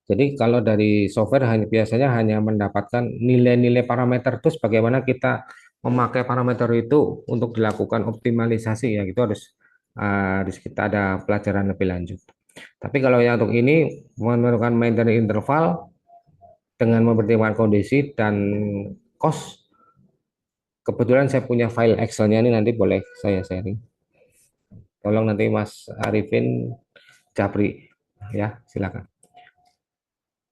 B: Jadi kalau dari software biasanya hanya mendapatkan nilai-nilai parameter, terus bagaimana kita memakai parameter itu untuk dilakukan optimalisasi ya, gitu harus kita ada pelajaran lebih lanjut. Tapi kalau yang untuk ini menentukan maintenance interval dengan mempertimbangkan kondisi dan cost, kebetulan saya punya file Excel-nya ini, nanti boleh saya sharing. Tolong nanti Mas Arifin Japri ya, silakan.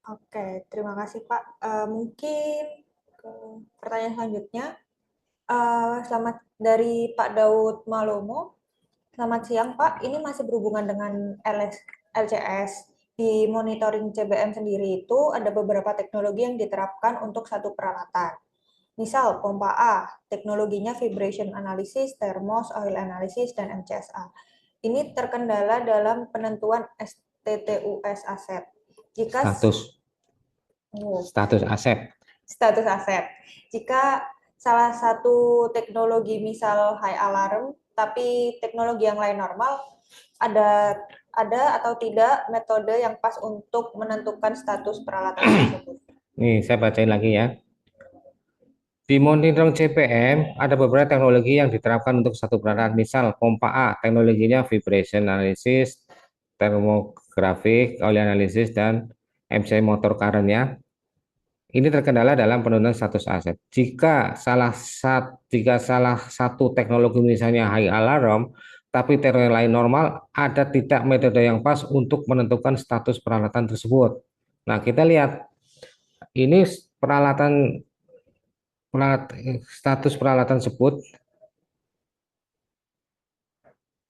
A: Oke, terima kasih Pak. Mungkin ke pertanyaan selanjutnya. Selamat dari Pak Daud Malomo. Selamat siang Pak, ini masih berhubungan dengan LCS. Di monitoring CBM sendiri itu ada beberapa teknologi yang diterapkan untuk satu peralatan. Misal pompa A, teknologinya vibration analysis, thermos, oil analysis, dan MCSA. Ini terkendala dalam penentuan STTUS aset. Jika
B: Status aset.
A: status aset. Jika salah satu teknologi misal high alarm, tapi teknologi yang lain normal, ada atau tidak metode yang pas untuk menentukan status peralatan tersebut?
B: Nih, saya bacain lagi ya. Di monitoring CPM ada beberapa teknologi yang diterapkan untuk satu peralatan. Misal pompa A, teknologinya vibration analysis, termografik, oli analisis, dan MCI motor current-nya. Ini terkendala dalam penurunan status aset. Jika salah satu teknologi misalnya high alarm, tapi teknologi lain normal, ada tidak metode yang pas untuk menentukan status peralatan tersebut. Nah, kita lihat ini status peralatan tersebut.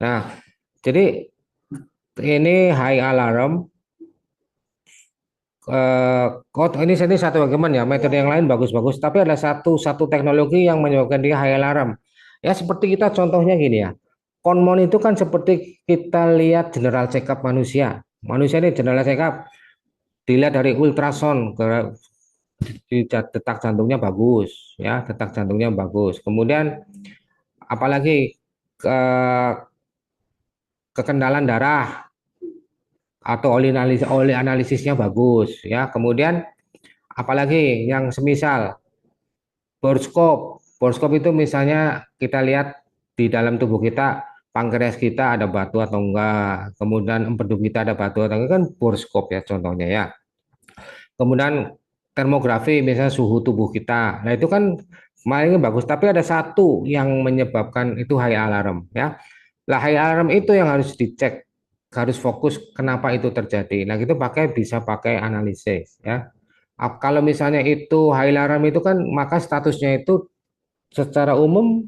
B: Nah, jadi ini high alarm. Ini satu bagaimana ya, metode yang lain bagus-bagus, tapi ada satu teknologi yang menyebabkan dia high alarm. Ya seperti kita contohnya gini ya, konmon itu kan seperti kita lihat general check up manusia. Manusia ini general check up, dilihat dari ultrasound, detak jantungnya bagus, ya detak jantungnya bagus. Kemudian apalagi kekendalan darah atau oli analisisnya bagus, ya. Kemudian apalagi yang semisal borskop itu misalnya kita lihat di dalam tubuh kita, pankreas kita ada batu atau enggak, kemudian empedu kita ada batu atau enggak, kan borskop ya contohnya ya. Kemudian termografi misalnya suhu tubuh kita, nah itu kan malingnya bagus, tapi ada satu yang menyebabkan itu high alarm ya. Lah high alarm itu yang harus dicek, harus fokus kenapa itu terjadi. Nah itu bisa pakai analisis ya. Kalau misalnya itu high alarm itu kan maka statusnya itu secara umum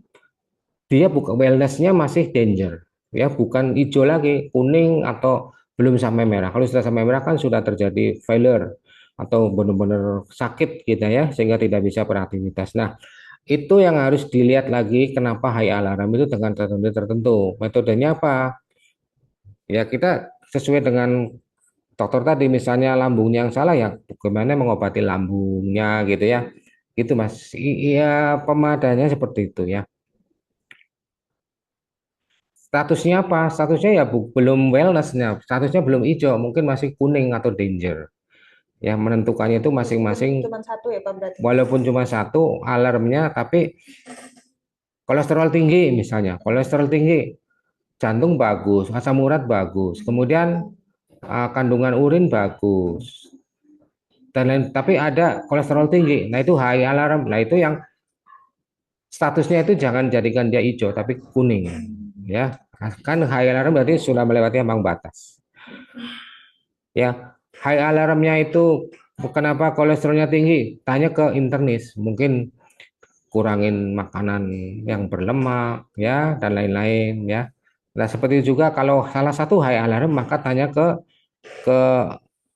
B: dia bukan wellnessnya masih danger ya, bukan hijau lagi, kuning atau belum sampai merah. Kalau sudah sampai merah kan sudah terjadi failure atau benar-benar sakit gitu ya, sehingga tidak bisa beraktivitas. Nah itu yang harus dilihat lagi, kenapa high alarm itu dengan tertentu. Metodenya apa? Ya kita sesuai dengan dokter tadi, misalnya lambungnya yang salah ya bagaimana mengobati lambungnya gitu ya. Gitu Mas. Iya, pemadanya seperti itu ya. Statusnya apa? Statusnya ya belum wellnessnya, statusnya belum hijau, mungkin masih kuning atau danger. Ya menentukannya itu masing-masing.
A: Cuma satu ya Pak berarti.
B: Walaupun cuma satu alarmnya, tapi kolesterol tinggi misalnya, kolesterol tinggi, jantung bagus, asam urat bagus, kemudian kandungan urin bagus, dan lain. Tapi ada kolesterol tinggi, nah itu high alarm. Nah itu yang statusnya itu jangan jadikan dia hijau, tapi kuning, ya. Kan high alarm berarti sudah melewati ambang batas. Ya, high alarmnya itu kenapa kolesterolnya tinggi? Tanya ke internis, mungkin kurangin makanan yang berlemak, ya, dan lain-lain, ya. Nah, seperti itu juga kalau salah satu high alarm, maka tanya ke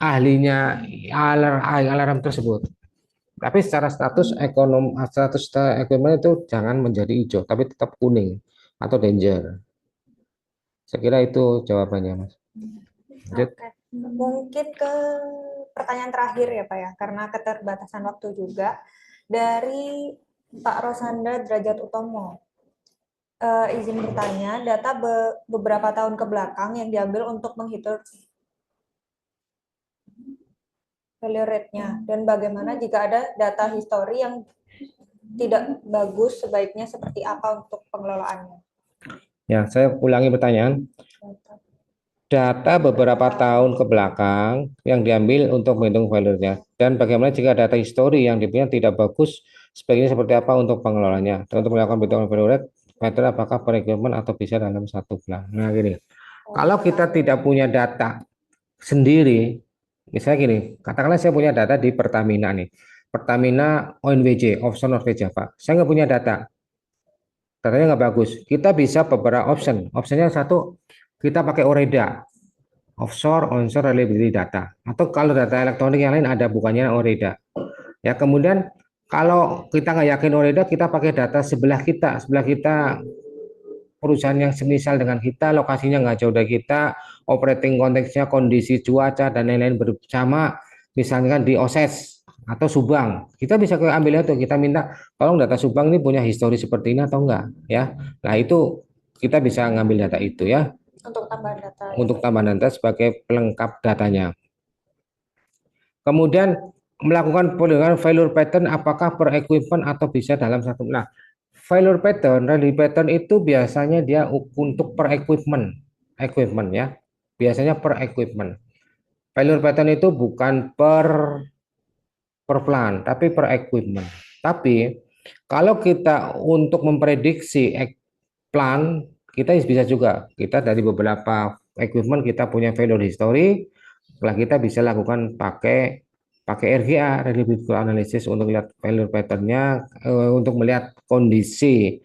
B: ahlinya high alarm tersebut. Tapi secara status ekonomi itu jangan menjadi hijau, tapi tetap kuning atau danger. Saya kira itu jawabannya, Mas. Lanjut.
A: Oke. Mungkin ke pertanyaan terakhir ya Pak ya, karena keterbatasan waktu juga. Dari Pak Rosanda Derajat Utomo. Izin bertanya, data beberapa tahun ke belakang yang diambil untuk menghitung failure rate-nya, dan bagaimana jika ada data histori yang tidak bagus, sebaiknya seperti apa untuk pengelolaannya?
B: Ya, saya ulangi pertanyaan. Data beberapa tahun ke belakang yang diambil untuk menghitung value-nya, dan bagaimana jika data histori yang dipunya tidak bagus, sebaiknya seperti apa untuk pengelolanya. Dan untuk melakukan perhitungan value rate, metode apakah per equipment atau bisa dalam satu bulan. Nah gini, kalau kita tidak punya data sendiri, misalnya gini, katakanlah saya punya data di Pertamina nih, Pertamina ONWJ, offshore North Java, saya nggak punya data, datanya nggak bagus. Kita bisa beberapa optionnya satu, kita pakai OREDA, offshore onshore reliability data, atau kalau data elektronik yang lain ada bukannya OREDA ya. Kemudian kalau kita nggak yakin OREDA, kita pakai data sebelah kita perusahaan yang semisal dengan kita, lokasinya nggak jauh dari kita, operating konteksnya, kondisi cuaca dan lain-lain bersama, misalnya di OSES atau Subang, kita bisa ambil itu, kita minta tolong data Subang ini punya histori seperti ini atau enggak ya. Nah itu kita bisa ngambil data itu ya,
A: Untuk tambahan data.
B: untuk tambahan data sebagai pelengkap datanya. Kemudian melakukan penilaian failure pattern apakah per equipment atau bisa dalam satu. Nah, failure pattern, rally pattern itu biasanya dia untuk per equipment ya. biasanya per equipment. Failure pattern itu bukan per plan, tapi per equipment. Tapi kalau kita untuk memprediksi plan, kita bisa juga. Kita dari beberapa equipment kita punya failure history, setelah kita bisa lakukan pakai pakai RGA, reliability analysis untuk lihat failure patternnya, untuk melihat kondisi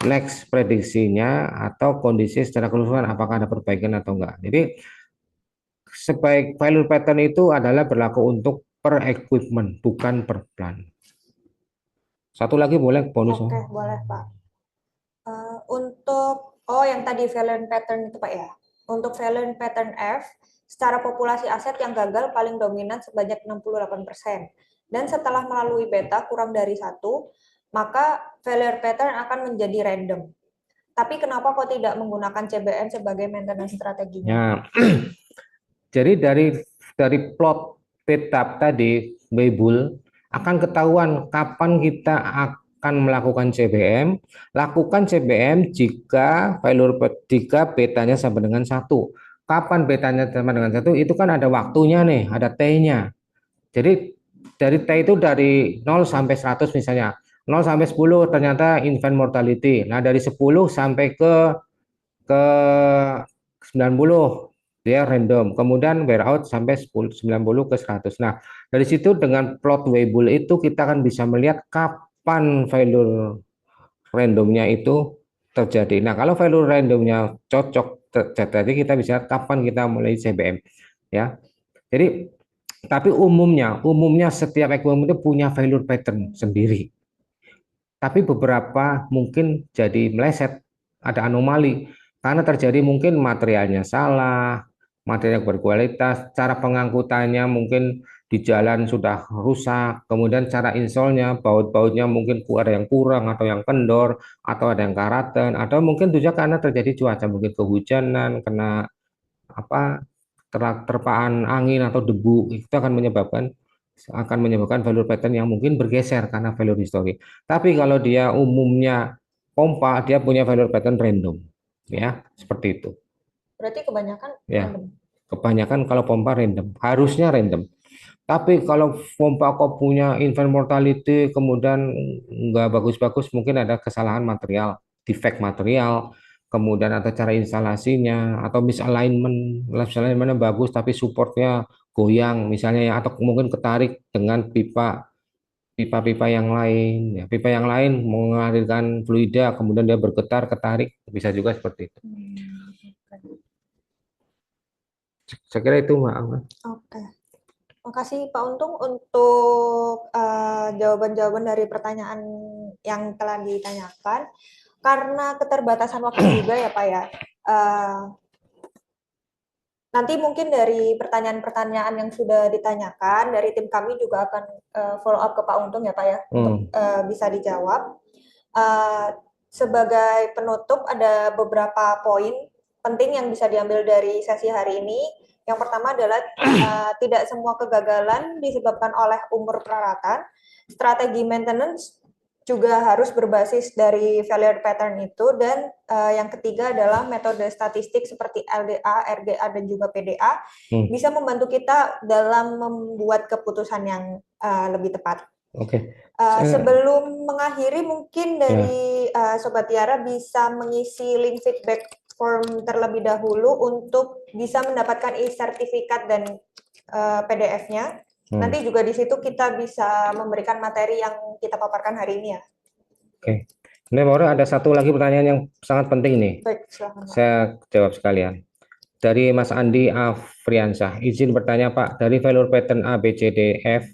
B: next prediksinya atau kondisi secara keseluruhan apakah ada perbaikan atau enggak. Jadi sebaik failure pattern itu adalah berlaku untuk per equipment, bukan per plan. Satu lagi boleh bonus.
A: Oke, boleh Pak. Untuk yang tadi value pattern itu Pak ya. Untuk value pattern F, secara populasi aset yang gagal paling dominan sebanyak 68%. Dan setelah melalui beta kurang dari 1, maka failure pattern akan menjadi random. Tapi kenapa kok tidak menggunakan CBM sebagai maintenance strateginya?
B: Ya. Jadi dari plot peta tadi, Weibull, akan ketahuan kapan kita akan melakukan CBM. Lakukan CBM jika betanya sama dengan 1. Kapan betanya sama dengan 1? Itu kan ada waktunya nih, ada T-nya. Jadi dari T itu dari 0 sampai 100 misalnya. 0 sampai 10 ternyata infant mortality. Nah, dari 10 sampai ke 90 dia random. Kemudian wear out sampai 90 ke 100. Nah, dari situ dengan plot Weibull itu kita akan bisa melihat kapan value randomnya itu terjadi. Nah, kalau value randomnya cocok terjadi, kita bisa kapan kita mulai CBM ya. Jadi tapi umumnya setiap equipment itu punya value pattern sendiri. Tapi beberapa mungkin jadi meleset, ada anomali karena terjadi mungkin materialnya salah, material berkualitas, cara pengangkutannya mungkin di jalan sudah rusak, kemudian cara installnya, baut-bautnya mungkin ada yang kurang atau yang kendor atau ada yang karatan, atau mungkin juga karena terjadi cuaca, mungkin kehujanan, kena apa terpaan angin atau debu, itu akan menyebabkan value pattern yang mungkin bergeser karena value history. Tapi kalau dia umumnya pompa, dia punya value pattern random, ya seperti itu.
A: Berarti kebanyakan
B: Ya,
A: random.
B: kebanyakan kalau pompa random, harusnya random. Tapi kalau pompa kok punya infant mortality, kemudian nggak bagus-bagus, mungkin ada kesalahan material, defect material, kemudian atau cara instalasinya, atau misalignmentnya bagus, tapi supportnya goyang misalnya ya, atau mungkin ketarik dengan pipa-pipa yang lain, ya, pipa yang lain mengalirkan fluida, kemudian dia bergetar, ketarik, bisa juga seperti itu. Saya kira itu Mbak.
A: Oke. Makasih Pak Untung untuk jawaban-jawaban dari pertanyaan yang telah ditanyakan. Karena keterbatasan waktu juga ya Pak ya. Nanti mungkin dari pertanyaan-pertanyaan yang sudah ditanyakan, dari tim kami juga akan follow up ke Pak Untung ya Pak ya, untuk bisa dijawab. Sebagai penutup, ada beberapa poin penting yang bisa diambil dari sesi hari ini. Yang pertama adalah tidak semua kegagalan disebabkan oleh umur peralatan. Strategi maintenance juga harus berbasis dari failure pattern itu, dan yang ketiga adalah metode statistik seperti LDA, RGA, dan juga PDA bisa membantu kita dalam membuat keputusan yang lebih tepat.
B: Oke.
A: Sebelum mengakhiri, mungkin dari Sobat Tiara bisa mengisi link feedback form terlebih dahulu untuk bisa mendapatkan e-sertifikat dan PDF-nya. Nanti juga di situ kita bisa memberikan materi yang kita paparkan hari ini ya. Oke.
B: Ini baru ada satu lagi pertanyaan yang sangat penting nih.
A: Baik, silakan, Pak.
B: Saya jawab sekalian. Dari Mas Andi Afriansah, izin bertanya Pak, dari value pattern A, B, C, D, F,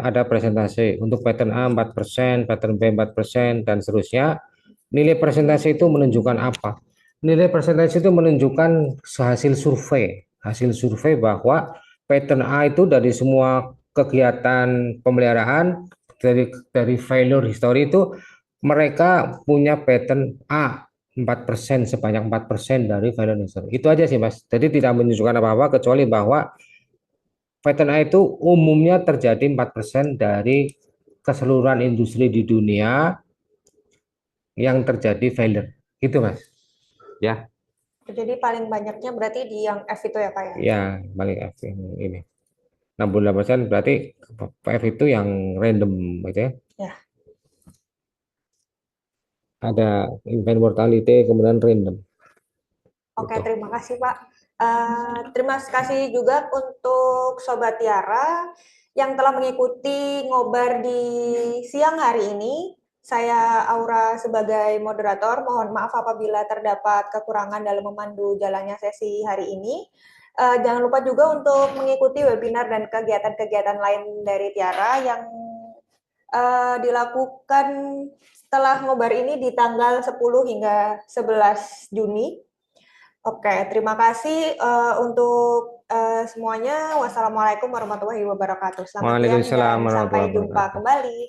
B: ada presentasi untuk pattern A 4%, pattern B 4%, dan seterusnya. Nilai presentasi itu menunjukkan apa? Nilai presentasi itu menunjukkan hasil survei bahwa pattern A itu dari semua kegiatan pemeliharaan dari failure history itu mereka punya pattern A 4%, sebanyak 4% dari failure history. Itu aja sih Mas. Jadi tidak menunjukkan apa-apa kecuali bahwa pattern A itu umumnya terjadi 4% dari keseluruhan industri di dunia yang terjadi failure. Gitu Mas. Ya.
A: Jadi paling banyaknya berarti di yang F itu ya Pak ya?
B: Ya, paling F ini. 68% berarti F itu yang random gitu ya.
A: Ya,
B: Ada infant mortality kemudian random
A: oke,
B: gitu.
A: terima kasih Pak. Terima kasih juga untuk Sobat Tiara yang telah mengikuti ngobar di siang hari ini. Saya Aura sebagai moderator, mohon maaf apabila terdapat kekurangan dalam memandu jalannya sesi hari ini. Jangan lupa juga untuk mengikuti webinar dan kegiatan-kegiatan lain dari Tiara yang dilakukan setelah ngobar ini di tanggal 10 hingga 11 Juni. Oke, terima kasih untuk semuanya. Wassalamualaikum warahmatullahi wabarakatuh. Selamat siang
B: Waalaikumsalam
A: dan
B: warahmatullahi
A: sampai jumpa
B: wabarakatuh.
A: kembali.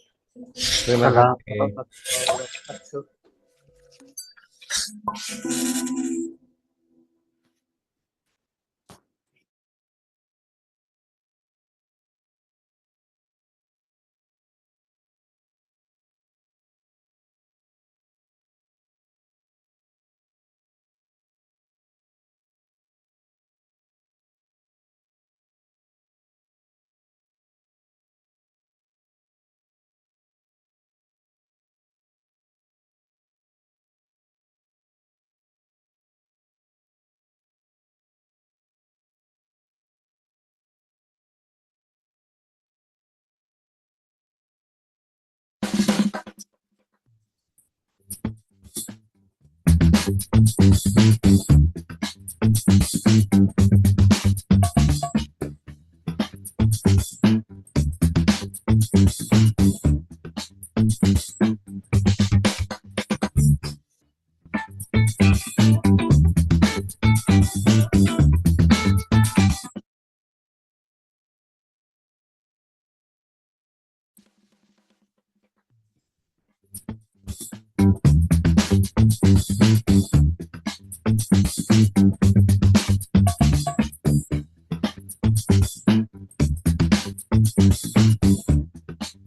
B: Terima kasih.